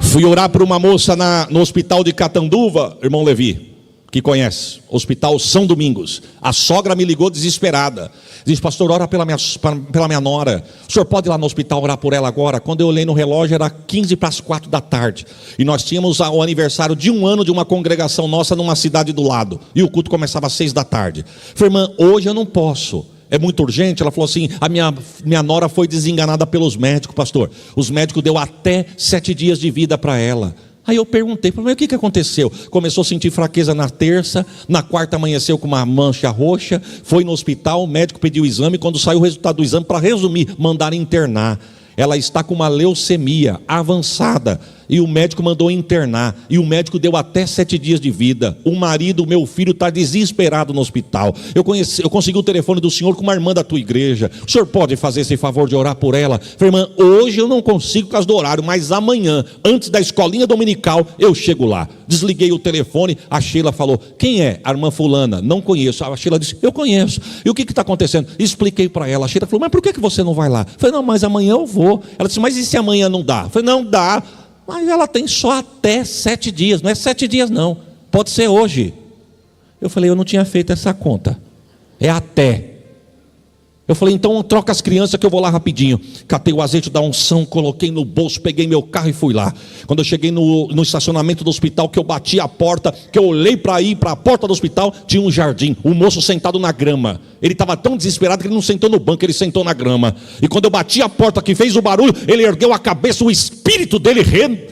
Fui orar para uma moça no hospital de Catanduva, irmão Levi, que conhece, Hospital São Domingos. A sogra me ligou desesperada. Diz, pastor, ora pela minha nora. O senhor pode ir lá no hospital orar por ela agora? Quando eu olhei no relógio, era 15 para as 4 da tarde. E nós tínhamos o aniversário de 1 ano de uma congregação nossa numa cidade do lado. E o culto começava às 6 da tarde. Falei, irmã, hoje eu não posso. É muito urgente. Ela falou assim, a minha nora foi desenganada pelos médicos, pastor. Os médicos deu até 7 dias de vida para ela. Aí eu perguntei, mas o que aconteceu? Começou a sentir fraqueza na terça, na quarta amanheceu com uma mancha roxa, foi no hospital, o médico pediu o exame, quando saiu o resultado do exame, para resumir, mandaram internar. Ela está com uma leucemia avançada, e o médico mandou internar, e o médico deu até 7 dias de vida. O marido, meu filho, está desesperado no hospital. Eu consegui o telefone do senhor com uma irmã da tua igreja. O senhor pode fazer esse favor de orar por ela? Falei, irmã, hoje eu não consigo por causa do horário, mas amanhã, antes da escolinha dominical, eu chego lá. Desliguei o telefone, a Sheila falou, quem é? A irmã fulana, não conheço. A Sheila disse, eu conheço. E o que está acontecendo? Expliquei para ela. A Sheila falou, mas por que você não vai lá? Falei, não, mas amanhã eu vou. Ela disse, mas e se amanhã não dá? Falei, não dá. Mas ela tem só até 7 dias, não é 7 dias não, pode ser hoje. Eu falei, eu não tinha feito essa conta, é até. Eu falei, então troca as crianças que eu vou lá rapidinho. Catei o azeite da unção, coloquei no bolso, peguei meu carro e fui lá. Quando eu cheguei no estacionamento do hospital, que eu bati a porta, que eu olhei para ir para a porta do hospital, tinha um jardim, um moço sentado na grama. Ele estava tão desesperado que ele não sentou no banco, ele sentou na grama. E quando eu bati a porta que fez o barulho, ele ergueu a cabeça, o espírito dele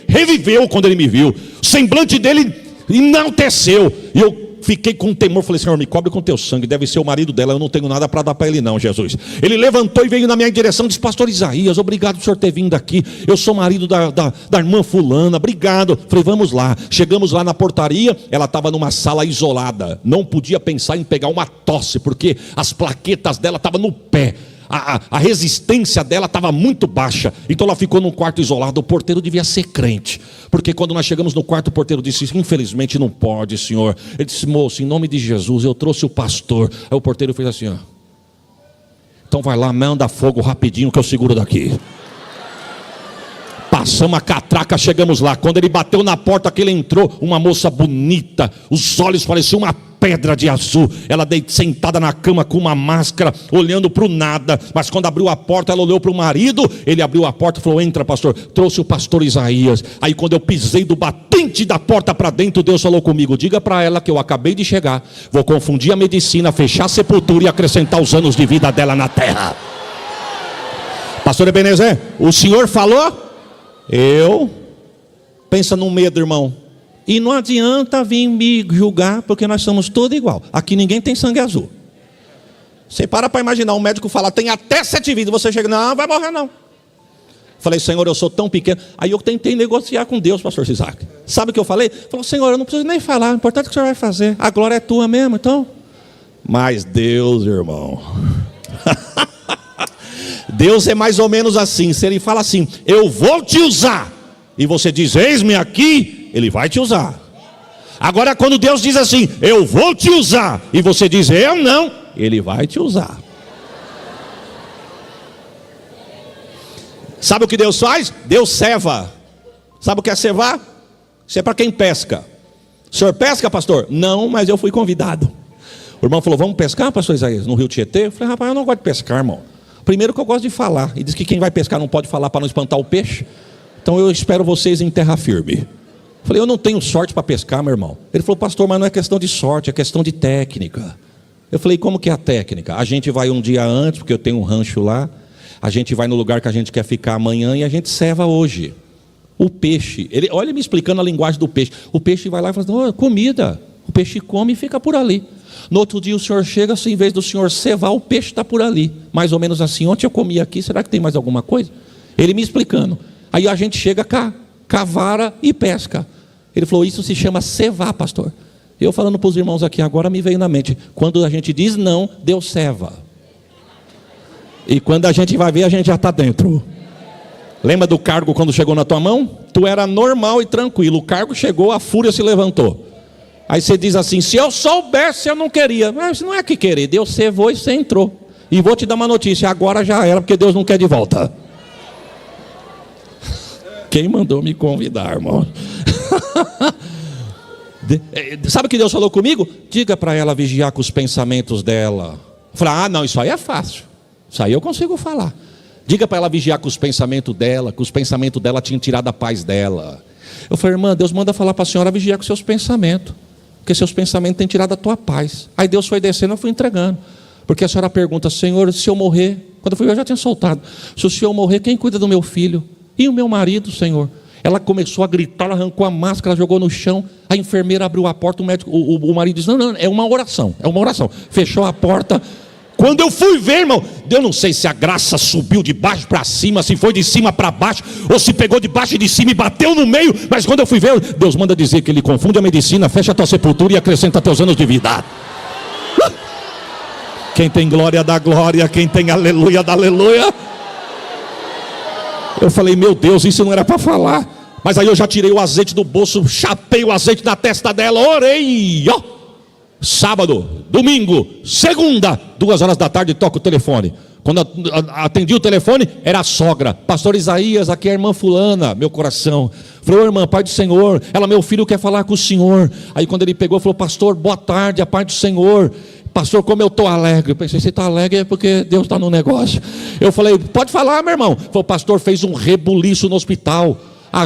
reviveu quando ele me viu. O semblante dele enalteceu. E eu fiquei com temor, falei, Senhor, me cobre com teu sangue, deve ser o marido dela, eu não tenho nada para dar para ele não, Jesus. Ele levantou e veio na minha direção, disse, pastor Isaías, obrigado por o senhor ter vindo aqui, eu sou marido da irmã fulana, obrigado. Falei, vamos lá. Chegamos lá na portaria, ela estava numa sala isolada, não podia pensar em pegar uma tosse, porque as plaquetas dela estavam no pé. A resistência dela estava muito baixa. Então ela ficou num quarto isolado. O porteiro devia ser crente, porque quando nós chegamos no quarto, o porteiro disse, infelizmente não pode, senhor. Ele disse, moço, em nome de Jesus, eu trouxe o pastor. Aí o porteiro fez assim, ó, então vai lá, manda fogo rapidinho que eu seguro daqui. Passamos a catraca, chegamos lá. Quando ele bateu na porta que ele entrou, uma moça bonita, os olhos pareciam uma pedra de azul. Ela sentada na cama com uma máscara, olhando para o nada. Mas quando abriu a porta, ela olhou para o marido. Ele abriu a porta e falou, entra, pastor. Trouxe o pastor Isaías. Aí quando eu pisei do batente da porta para dentro, Deus falou comigo, diga para ela que eu acabei de chegar, vou confundir a medicina, fechar a sepultura e acrescentar os anos de vida dela na terra. Pastor Ebenezer, o senhor falou? Pensa no medo, irmão. E não adianta vir me julgar, porque nós somos todos igual. Aqui ninguém tem sangue azul. Você para imaginar um médico falar, tem até 7 vidas, você chega, não, vai morrer não. Falei, Senhor, eu sou tão pequeno. Aí eu tentei negociar com Deus, pastor Isaac. Sabe o que eu falei? Falei, Senhor, eu não preciso nem falar, o importante é o que o Senhor vai fazer. A glória é tua mesmo, então. Mas Deus, irmão... Deus é mais ou menos assim. Se Ele fala assim, eu vou te usar, e você diz, eis-me aqui, Ele vai te usar. Agora quando Deus diz assim, eu vou te usar, e você diz, eu não, Ele vai te usar. Sabe o que Deus faz? Deus ceva. Sabe o que é cevar? Isso é para quem pesca. O senhor pesca, pastor? Não, mas eu fui convidado. O irmão falou, vamos pescar, pastor Isaías, no rio Tietê? Eu falei, rapaz, eu não gosto de pescar, irmão. Primeiro que eu gosto de falar. E diz que quem vai pescar não pode falar para não espantar o peixe. Então eu espero vocês em terra firme. Eu falei, eu não tenho sorte para pescar, meu irmão. Ele falou, pastor, mas não é questão de sorte, é questão de técnica. Eu falei, como que é a técnica? A gente vai um dia antes, porque eu tenho um rancho lá. A gente vai no lugar que a gente quer ficar amanhã e a gente ceva hoje. O peixe, olha ele me explicando a linguagem do peixe. O peixe vai lá e fala, oh, comida. O peixe come e fica por ali. No outro dia o senhor chega, assim, em vez do senhor cevar, o peixe está por ali. Mais ou menos assim, ontem eu comi aqui, será que tem mais alguma coisa? Ele me explicando. Aí a gente chega cá, cavara e pesca. Ele falou, isso se chama cevar, pastor. Eu falando para os irmãos aqui agora, me veio na mente. Quando a gente diz não, Deus ceva. E quando a gente vai ver, a gente já está dentro. Lembra do cargo quando chegou na tua mão? Tu era normal e tranquilo. O cargo chegou, a fúria se levantou. Aí você diz assim, se eu soubesse eu não queria. Mas não é que querer, Deus cevou e você entrou. E vou te dar uma notícia, agora já era, porque Deus não quer de volta. Quem mandou me convidar, irmão? Sabe o que Deus falou comigo? Diga para ela vigiar com os pensamentos dela. Eu falei, ah não, isso aí é fácil. Isso aí eu consigo falar. Diga para ela vigiar com os pensamentos dela, que os pensamentos dela tinham tirado a paz dela. Eu falei, irmã, Deus manda falar para a senhora vigiar com seus pensamentos, porque seus pensamentos têm tirado a tua paz. Aí Deus foi descendo, eu fui entregando. Porque a senhora pergunta, Senhor, se eu morrer, quando eu fui, eu já tinha soltado. Se o senhor morrer, quem cuida do meu filho? E o meu marido, Senhor? Ela começou a gritar, ela arrancou a máscara, jogou no chão. A enfermeira abriu a porta, o médico, o marido disse, não, é uma oração, é uma oração. Fechou a porta. Quando eu fui ver, irmão, eu não sei se a graça subiu de baixo para cima, se foi de cima para baixo, ou se pegou de baixo e de cima e bateu no meio. Mas quando eu fui ver, Deus manda dizer que Ele confunde a medicina, fecha a tua sepultura e acrescenta teus anos de vida. Quem tem glória dá glória, quem tem aleluia dá aleluia. Eu falei, meu Deus, isso não era para falar. Mas aí eu já tirei o azeite do bolso, chapei o azeite na testa dela, orei, ó. Sábado, domingo, segunda, 2 horas da tarde, toca o telefone. Quando atendi o telefone, era a sogra. Pastor Isaías, aqui é a irmã fulana. Meu coração. Falei, irmã, Pai do Senhor. Ela, meu filho quer falar com o senhor. Aí quando ele pegou, falou, pastor, boa tarde, a paz do Senhor. Pastor, como eu estou alegre. Eu pensei, você está alegre é porque Deus está no negócio. Eu falei, pode falar, meu irmão. Falei, o pastor fez um rebuliço no hospital.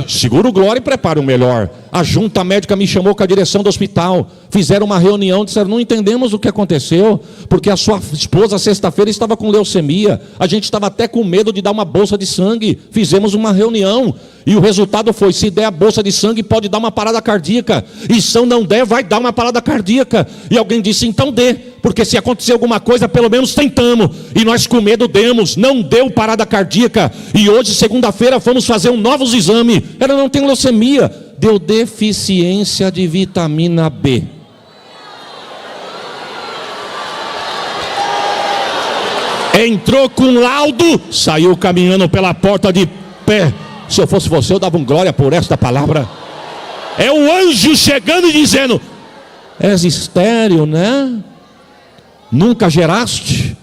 Segura o glória e prepara o melhor. A junta médica me chamou com a direção do hospital. Fizeram uma reunião, disseram, não entendemos o que aconteceu, porque a sua esposa sexta-feira estava com leucemia. A gente estava até com medo de dar uma bolsa de sangue. Fizemos uma reunião e o resultado foi, se der a bolsa de sangue pode dar uma parada cardíaca, e se não der vai dar uma parada cardíaca. E alguém disse, então dê, porque se acontecer alguma coisa pelo menos tentamos. E nós com medo demos, não deu parada cardíaca. E hoje segunda-feira fomos fazer um novo exame. Ela não tem leucemia, deu deficiência de vitamina B. Entrou com laudo, saiu caminhando pela porta de pé. Se eu fosse você, eu dava um glória por esta palavra. É o anjo chegando e dizendo, és estéril, né? Nunca geraste,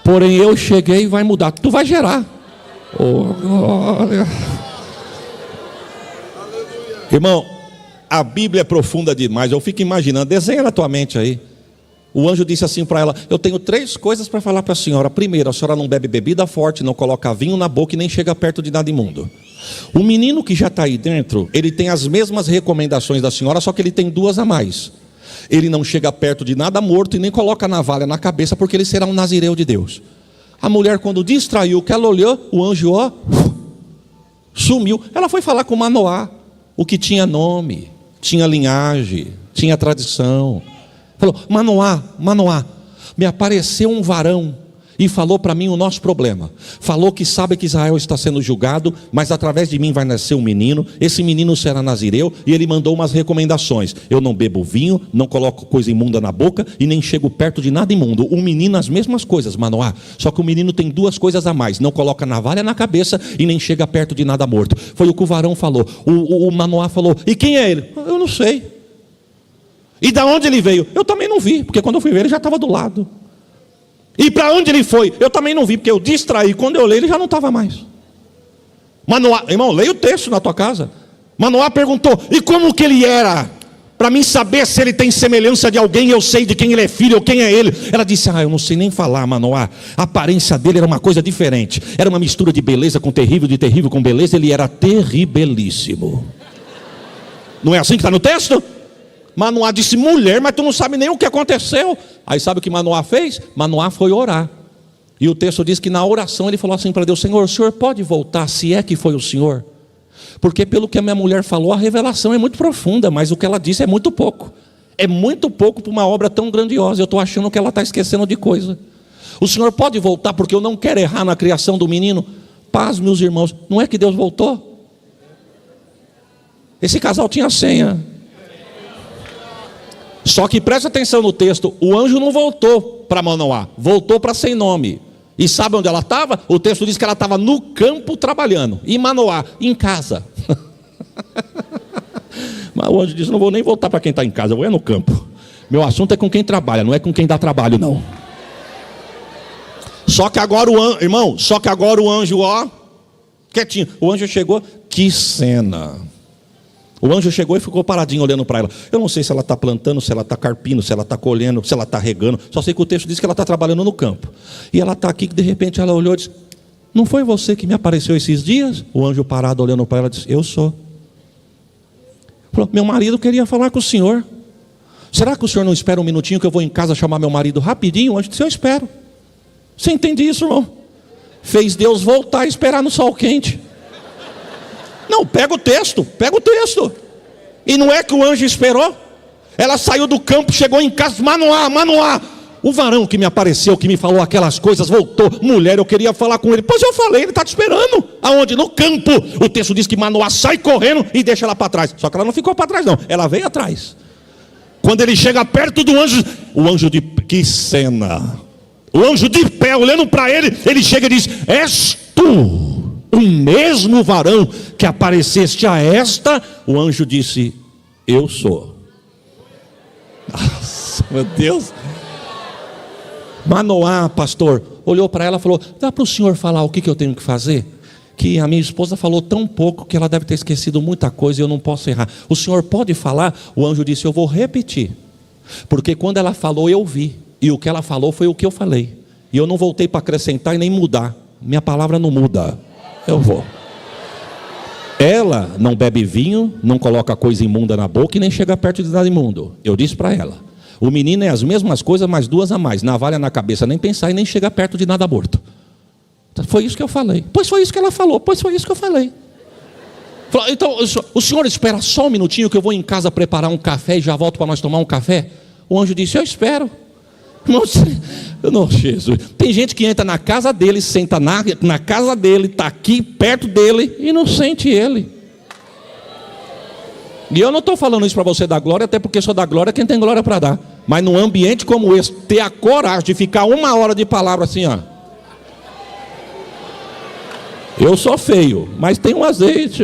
porém eu cheguei e vai mudar. Tu vai gerar. Oh, glória. Irmão, a Bíblia é profunda demais. Eu fico imaginando, desenha na tua mente aí. O anjo disse assim para ela, eu tenho 3 coisas para falar para a senhora. Primeiro, a senhora não bebe bebida forte, não coloca vinho na boca e nem chega perto de nada imundo. O menino que já está aí dentro, ele tem as mesmas recomendações da senhora, só que ele tem 2 a mais. Ele não chega perto de nada morto e nem coloca navalha na cabeça, porque ele será um nazireu de Deus. A mulher, quando distraiu, que ela olhou, o anjo, ó, sumiu. Ela foi falar com Manoá, o que tinha nome, tinha linhagem, tinha tradição. Falou, Manoá, me apareceu um varão, e falou para mim o nosso problema. Falou que sabe que Israel está sendo julgado, mas através de mim vai nascer um menino. Esse menino será nazireu. E ele mandou umas recomendações: eu não bebo vinho, não coloco coisa imunda na boca e nem chego perto de nada imundo. O menino as mesmas coisas, Manoá. Só que o menino tem duas coisas a mais: não coloca navalha na cabeça e nem chega perto de nada morto. Foi o que o varão falou. O Manoá falou: e quem é ele? Eu não sei. E da onde ele veio? Eu também não vi, porque quando eu fui ver ele já estava do lado. E para onde ele foi? Eu também não vi, porque eu distraí. Quando eu olhei, ele já não estava mais. Manoá, irmão, leia o texto na tua casa. Manoá perguntou: e como que ele era? Para mim saber se ele tem semelhança de alguém, eu sei de quem ele é filho ou quem é ele. Ela disse: eu não sei nem falar, Manoá. A aparência dele era uma coisa diferente. Era uma mistura de beleza com terrível, de terrível com beleza. Ele era terribilíssimo. Não é assim que está no texto? Manoá disse: mulher, mas tu não sabe nem o que aconteceu. Aí sabe o que Manoá fez? Manoá foi orar. E o texto diz que na oração ele falou assim para Deus: Senhor, o Senhor pode voltar, se é que foi o Senhor? Porque pelo que a minha mulher falou, a revelação é muito profunda, mas o que ela disse é muito pouco. É muito pouco para uma obra tão grandiosa. Eu estou achando que ela está esquecendo de coisa. O Senhor pode voltar, porque eu não quero errar na criação do menino. Paz, meus irmãos, não é que Deus voltou? Esse casal tinha senha. Só que preste atenção no texto: o anjo não voltou para Manoá, voltou para sem nome. E sabe onde ela estava? O texto diz que ela estava no campo trabalhando. E Manoá, em casa. Mas o anjo disse: não vou nem voltar para quem está em casa, eu vou no campo. Meu assunto é com quem trabalha, não é com quem dá trabalho, não. Só que agora o anjo, ó, quietinho. O anjo chegou, que cena. O anjo chegou e ficou paradinho olhando para ela. Eu não sei se ela está plantando, se ela está carpindo, se ela está colhendo, se ela está regando. Só sei que o texto diz que ela está trabalhando no campo. E ela está aqui, que de repente ela olhou e disse: não foi você que me apareceu esses dias? O anjo parado olhando para ela disse: eu sou. Falou: meu marido queria falar com o senhor. Será que o senhor não espera um minutinho que eu vou em casa chamar meu marido rapidinho? O anjo disse: eu espero. Você entende isso, irmão? Fez Deus voltar e esperar no sol quente. Não, pega o texto. E não é que o anjo esperou? Ela saiu do campo, chegou em casa: Manoá. O varão que me apareceu, que me falou aquelas coisas, voltou. Mulher, eu queria falar com ele. Pois eu falei, ele está te esperando. Aonde? No campo. O texto diz que Manoá sai correndo e deixa ela para trás. Só que ela não ficou para trás, não. Ela veio atrás. Quando ele chega perto do anjo, o anjo de... que cena! O anjo de pé, olhando para ele, ele chega e diz: és tu o mesmo varão que apareceste a esta? O anjo disse: eu sou. Nossa, meu Deus. Manoá, pastor, olhou para ela e falou: dá para o senhor falar o que eu tenho que fazer? Que a minha esposa falou tão pouco que ela deve ter esquecido muita coisa e eu não posso errar. O senhor pode falar? O anjo disse: eu vou repetir, porque quando ela falou eu vi, e o que ela falou foi o que eu falei, e eu não voltei para acrescentar e nem mudar. Minha palavra não muda. Eu vou. Ela não bebe vinho, não coloca coisa imunda na boca e nem chega perto de nada imundo. Eu disse para ela: o menino é as mesmas coisas, mas duas a mais. Navalha na cabeça, nem pensar e nem chega perto de nada morto. Foi isso que eu falei. Pois foi isso que ela falou. Pois foi isso que eu falei. Então o senhor espera só um minutinho que eu vou em casa preparar um café e já volto para nós tomar um café? O anjo disse: eu espero. Não, Jesus. Tem gente que entra na casa dele, senta na casa dele, está aqui perto dele e não sente ele. E eu não estou falando isso para você dar glória, até porque só dá glória quem tem glória para dar. Mas num ambiente como esse, ter a coragem de ficar 1 hora de palavra assim, ó. Eu sou feio, mas tem um azeite.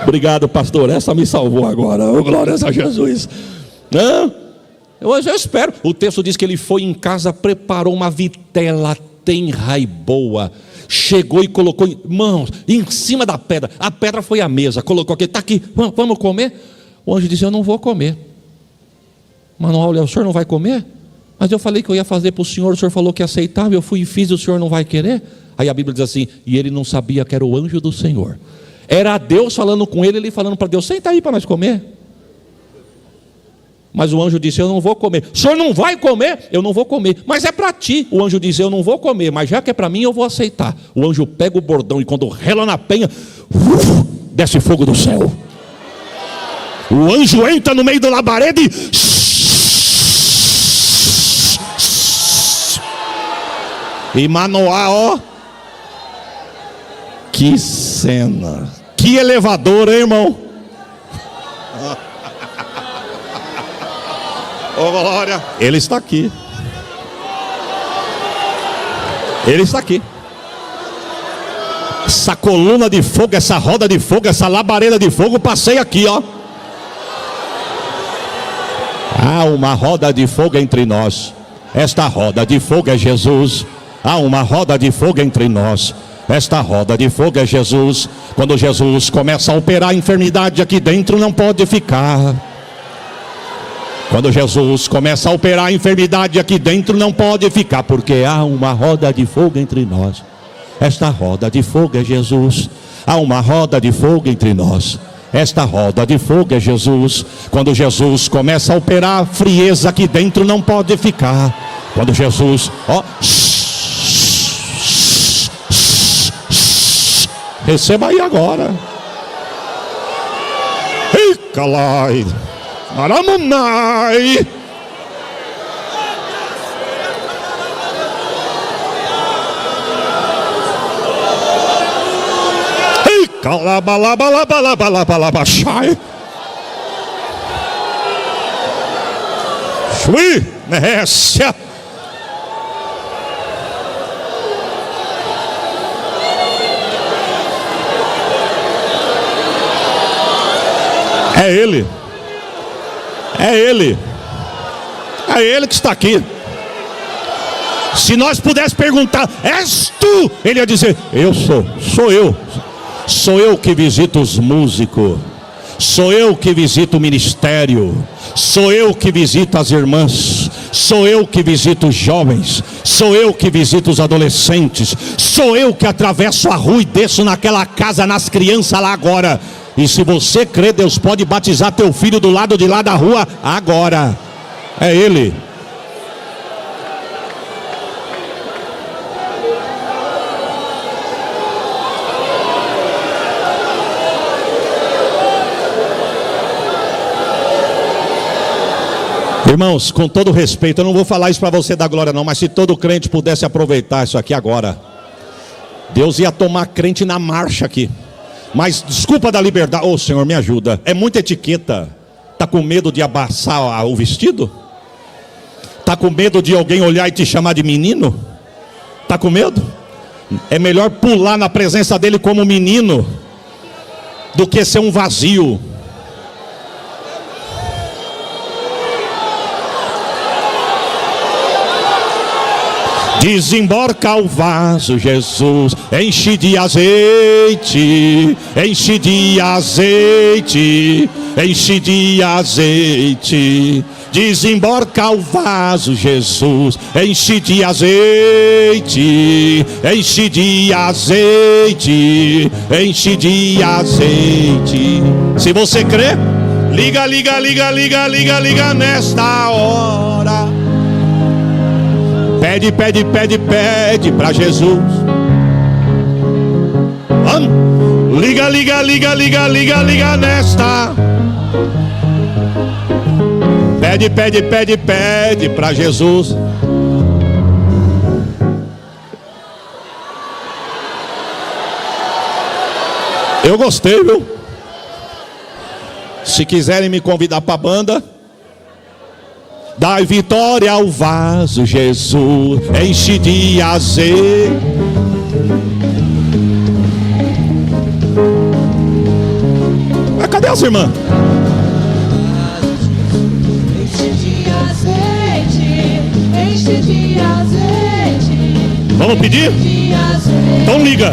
Obrigado, pastor. Essa me salvou agora. Oh, glórias a Jesus. Eu espero. O texto diz que ele foi em casa, preparou uma vitela tenra e boa. Chegou e colocou, irmãos, em cima da pedra. A pedra foi a mesa. Colocou aqui, está aqui, vamos comer? O anjo disse: eu não vou comer. Manoá, olha, o senhor não vai comer? Mas eu falei que eu ia fazer para o senhor falou que aceitava, eu fui e fiz, o senhor não vai querer? Aí a Bíblia diz assim: e ele não sabia que era o anjo do Senhor. Era Deus falando com ele, ele falando para Deus: senta aí para nós comer. Mas o anjo disse: eu não vou comer. O senhor não vai comer? Eu não vou comer. Mas é para ti. O anjo disse: eu não vou comer, mas já que é para mim, eu vou aceitar. O anjo pega o bordão e quando rela na penha, desce fogo do céu. O anjo entra no meio da labareda e E Manoá, ó. Que cena. Que elevador, hein, irmão? Ô, glória. Ele está aqui. Ele está aqui. Essa coluna de fogo, essa roda de fogo, essa labareda de fogo, passei aqui, ó. Há uma roda de fogo entre nós. Esta roda de fogo é Jesus. Há uma roda de fogo entre nós. Esta roda de fogo é Jesus. Quando Jesus começa a operar a enfermidade aqui dentro, não pode ficar. Quando Jesus começa a operar a enfermidade aqui dentro, não pode ficar, porque há uma roda de fogo entre nós. Esta roda de fogo é Jesus. Há uma roda de fogo entre nós. Esta roda de fogo é Jesus. Quando Jesus começa a operar a frieza aqui dentro, não pode ficar. Quando Jesus, ó, receba aí agora. Ei, calai. Aramunai. Ei, calabalabalabalabalabalabaxai. Shui, Nécia. É Ele. É Ele. É Ele que está aqui. Se nós pudéssemos perguntar, és tu? Ele ia dizer, eu sou. Sou eu. Sou eu que visito os músicos. Sou eu que visito o ministério. Sou eu que visito as irmãs. Sou eu que visito os jovens. Sou eu que visito os adolescentes. Sou eu que atravesso a rua e desço naquela casa, nas crianças lá agora. E se você crê, Deus pode batizar teu filho do lado de lá da rua agora. É Ele. Irmãos, com todo respeito, eu não vou falar isso para você dar glória não, mas se todo crente pudesse aproveitar isso aqui agora, Deus ia tomar crente na marcha aqui. Mas desculpa da liberdade. Ô, Senhor, me ajuda. É muita etiqueta. Tá com medo de abaçar o vestido? Tá com medo de alguém olhar e te chamar de menino? Tá com medo? É melhor pular na presença dele como menino do que ser um vazio. Desembarca o vaso, Jesus, enche de azeite, enche de azeite, enche de azeite. Desembarca o vaso, Jesus, enche de azeite, enche de azeite, enche de azeite. Se você crê, liga, liga, liga, liga, liga, liga nesta hora. Pede, pede, pede, pede para Jesus. Liga, liga, liga, liga, liga, liga nesta. Pede, pede, pede, pede para Jesus. Eu gostei, viu? Se quiserem me convidar para a banda, dai vitória ao vaso, Jesus, enche de azeite. Mas cadê as irmãs? Enche de azeite, enche de azeite. Vamos pedir? De azeite. Então liga.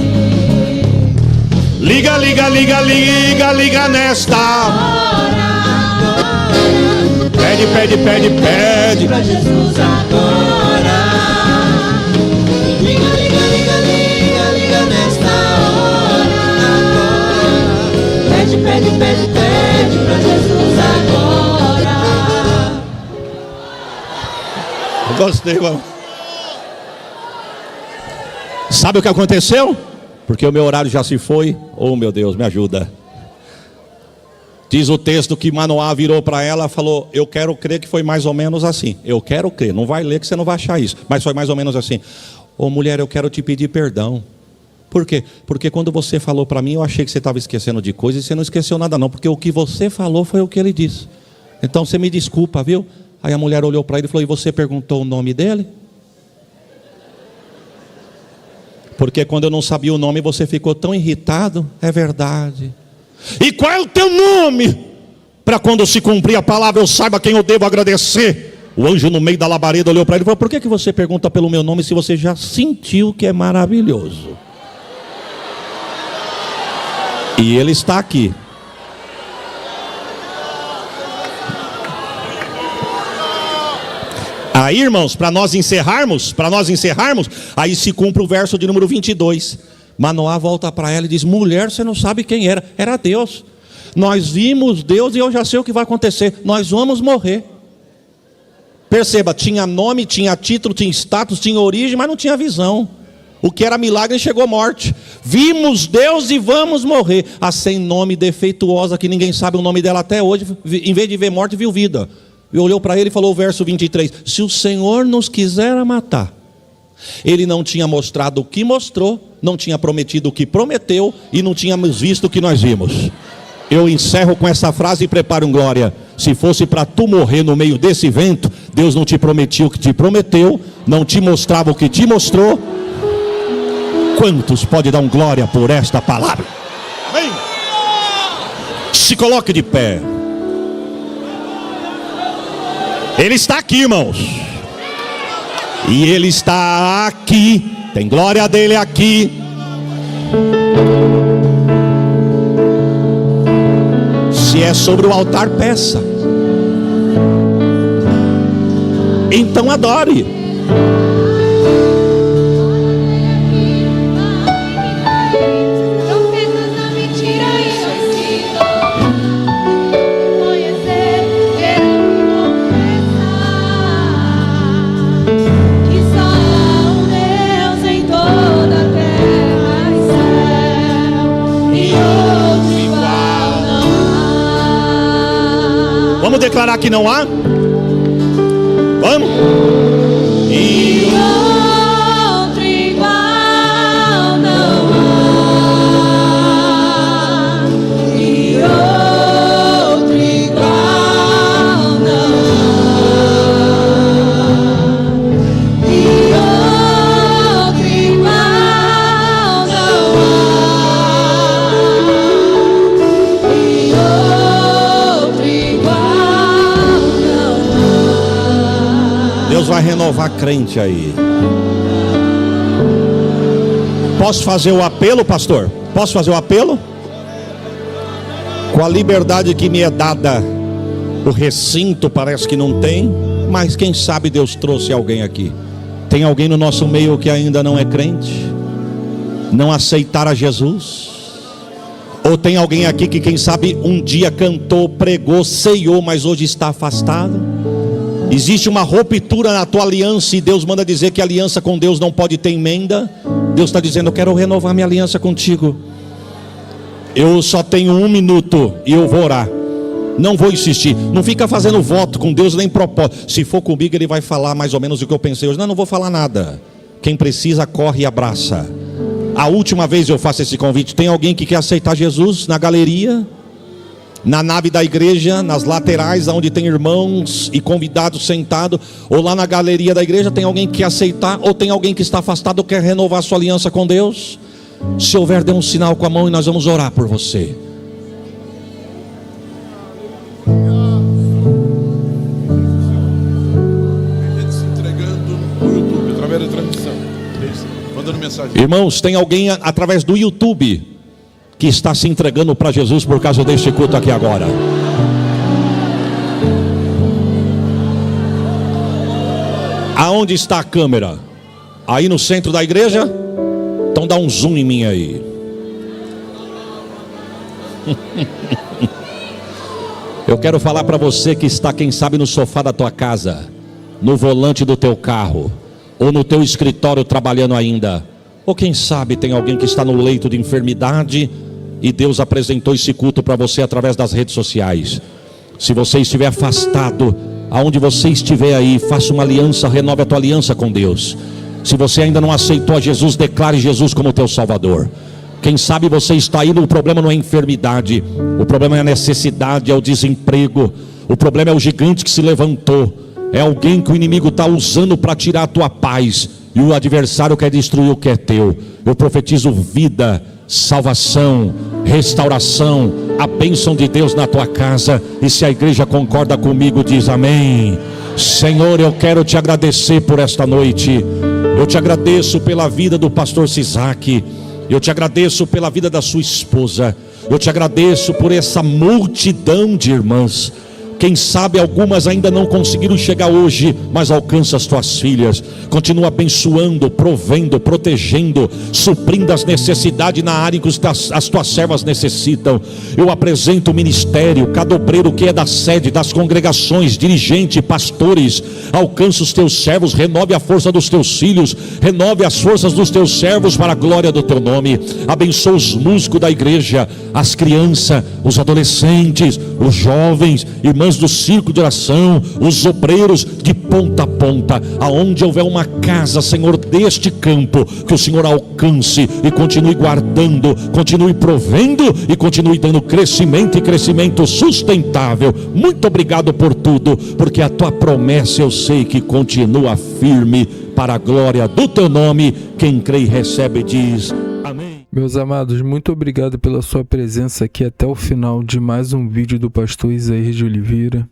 Liga, liga, liga, liga, liga nesta. Pede, pede, pede, pede pra Jesus agora. Liga, liga, liga, liga, liga nesta hora. Pede, pede, pede, pede pra Jesus agora. Eu gostei, mano. Sabe o que aconteceu? Porque o meu horário já se foi. Oh, meu Deus, me ajuda. Diz o texto que Manoá virou para ela e falou, eu quero crer que foi mais ou menos assim. Eu quero crer, não vai ler que você não vai achar isso. Mas foi mais ou menos assim. Ô mulher, eu quero te pedir perdão. Por quê? Porque quando você falou para mim, eu achei que você estava esquecendo de coisas, e você não esqueceu nada não, porque o que você falou foi o que ele disse. Então você me desculpa, viu? Aí a mulher olhou para ele e falou: e você perguntou o nome dele? Porque quando eu não sabia o nome, você ficou tão irritado. É verdade. E qual é o teu nome? Para quando se cumprir a palavra, eu saiba quem eu devo agradecer. O anjo no meio da labareda olhou para ele e falou: por que você pergunta pelo meu nome se você já sentiu que é maravilhoso? E ele está aqui. Aí, irmãos, para nós encerrarmos, aí se cumpre o verso de número 22. Manoá volta para ela e diz: mulher, você não sabe quem era. Era Deus. Nós vimos Deus e eu já sei o que vai acontecer. Nós vamos morrer. Perceba, tinha nome, tinha título, tinha status, tinha origem, mas não tinha visão. O que era milagre chegou morte. Vimos Deus e vamos morrer. A sem nome, defeituosa, que ninguém sabe o nome dela até hoje, em vez de ver morte, viu vida. E olhou para ele e falou o verso 23: se o Senhor nos quiser matar. Ele não tinha mostrado o que mostrou, não tinha prometido o que prometeu, e não tínhamos visto o que nós vimos. Eu encerro com essa frase e preparo um glória. Se fosse para tu morrer no meio desse vento, Deus não te prometia o que te prometeu, não te mostrava o que te mostrou. Quantos pode dar um glória por esta palavra? Amém? Se coloque de pé. Ele está aqui, irmãos. E ele está aqui. Tem glória dele aqui. Se é sobre o altar, peça. Então adore. Vamos declarar que não há? Vamos? E outro igual não há. E outro igual não há. E outro igual não há. E outro igual. Deus vai renovar crente aí. Posso fazer o apelo, pastor? Posso fazer o apelo? Com a liberdade que me é dada, o recinto parece que não tem, mas quem sabe Deus trouxe alguém aqui. Tem alguém no nosso meio que ainda não é crente? Não aceitara Jesus? Ou tem alguém aqui que quem sabe um dia cantou, pregou, ceiou, mas hoje está afastado? Existe uma ruptura na tua aliança e Deus manda dizer que a aliança com Deus não pode ter emenda. Deus está dizendo: eu quero renovar minha aliança contigo. Eu só tenho 1 minuto e eu vou orar. Não vou insistir. Não fica fazendo voto com Deus nem propósito. Se for comigo ele vai falar mais ou menos o que eu pensei hoje. Não vou falar nada. Quem precisa corre e abraça. A última vez eu faço esse convite. Tem alguém que quer aceitar Jesus na galeria? Na nave da igreja, nas laterais, onde tem irmãos e convidados sentados, ou lá na galeria da igreja, tem alguém que quer aceitar, ou tem alguém que está afastado, quer renovar sua aliança com Deus? Se houver, dê um sinal com a mão e nós vamos orar por você. Se entregando no YouTube, através da transmissão. Mandando mensagem. Irmãos, tem alguém através do YouTube que está se entregando para Jesus por causa deste culto aqui agora. Aonde está a câmera? Aí no centro da igreja? Então dá um zoom em mim aí. Eu quero falar para você que está, quem sabe, no sofá da tua casa, no volante do teu carro, ou no teu escritório trabalhando ainda, ou quem sabe tem alguém que está no leito de enfermidade e Deus apresentou esse culto para você através das redes sociais. Se você estiver afastado, aonde você estiver aí, faça uma aliança, renove a tua aliança com Deus. Se você ainda não aceitou a Jesus, declare Jesus como teu Salvador. Quem sabe você está aí, o problema não é enfermidade, o problema é a necessidade, é o desemprego, o problema é o gigante que se levantou, é alguém que o inimigo está usando para tirar a tua paz, e o adversário quer destruir o que é teu. Eu profetizo vida, salvação, restauração, a bênção de Deus na tua casa. E se a igreja concorda comigo, diz amém. Senhor, eu quero te agradecer por esta noite. Eu te agradeço pela vida do pastor Sisaque. Eu te agradeço pela vida da sua esposa. Eu te agradeço por essa multidão de irmãs. Quem sabe algumas ainda não conseguiram chegar hoje, mas alcança as tuas filhas. Continua abençoando, provendo, protegendo, suprindo as necessidades na área que as tuas servas necessitam. Eu apresento o ministério, cada obreiro que é da sede, das congregações, dirigente, pastores. Alcança os teus servos, renove a força dos teus filhos, renove as forças dos teus servos para a glória do teu nome. Abençoa os músicos da igreja, as crianças, os adolescentes, os jovens, irmãs do círculo de oração, os obreiros de ponta a ponta, aonde houver uma casa, Senhor, deste campo, que o Senhor alcance e continue guardando, continue provendo e continue dando crescimento e crescimento sustentável. Muito obrigado por tudo, porque a tua promessa eu sei que continua firme para a glória do teu nome. Quem crê e recebe diz amém. Meus amados, muito obrigado pela sua presença aqui até o final de mais um vídeo do pastor Isaías de Oliveira.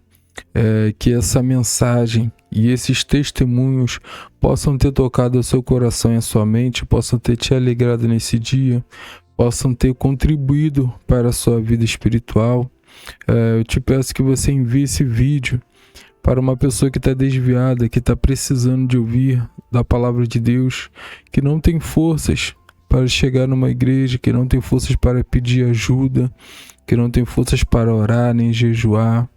Que essa mensagem e esses testemunhos possam ter tocado o seu coração e a sua mente, possam ter te alegrado nesse dia, possam ter contribuído para a sua vida espiritual. Eu te peço que você envie esse vídeo para uma pessoa que está desviada, que está precisando de ouvir da palavra de Deus, que não tem forças para chegar numa igreja, que não tem forças para pedir ajuda, que não tem forças para orar nem jejuar,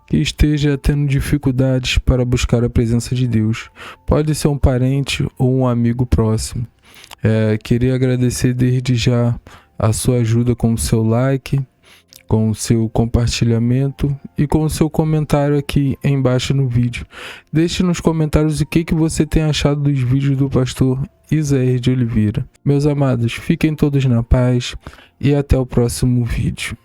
que esteja tendo dificuldades para buscar a presença de Deus. Pode ser um parente ou um amigo próximo. Queria agradecer desde já a sua ajuda com o seu like, com o seu compartilhamento e com o seu comentário aqui embaixo no vídeo. Deixe nos comentários o que você tem achado dos vídeos do pastor Isaías de Oliveira. Meus amados, fiquem todos na paz e até o próximo vídeo.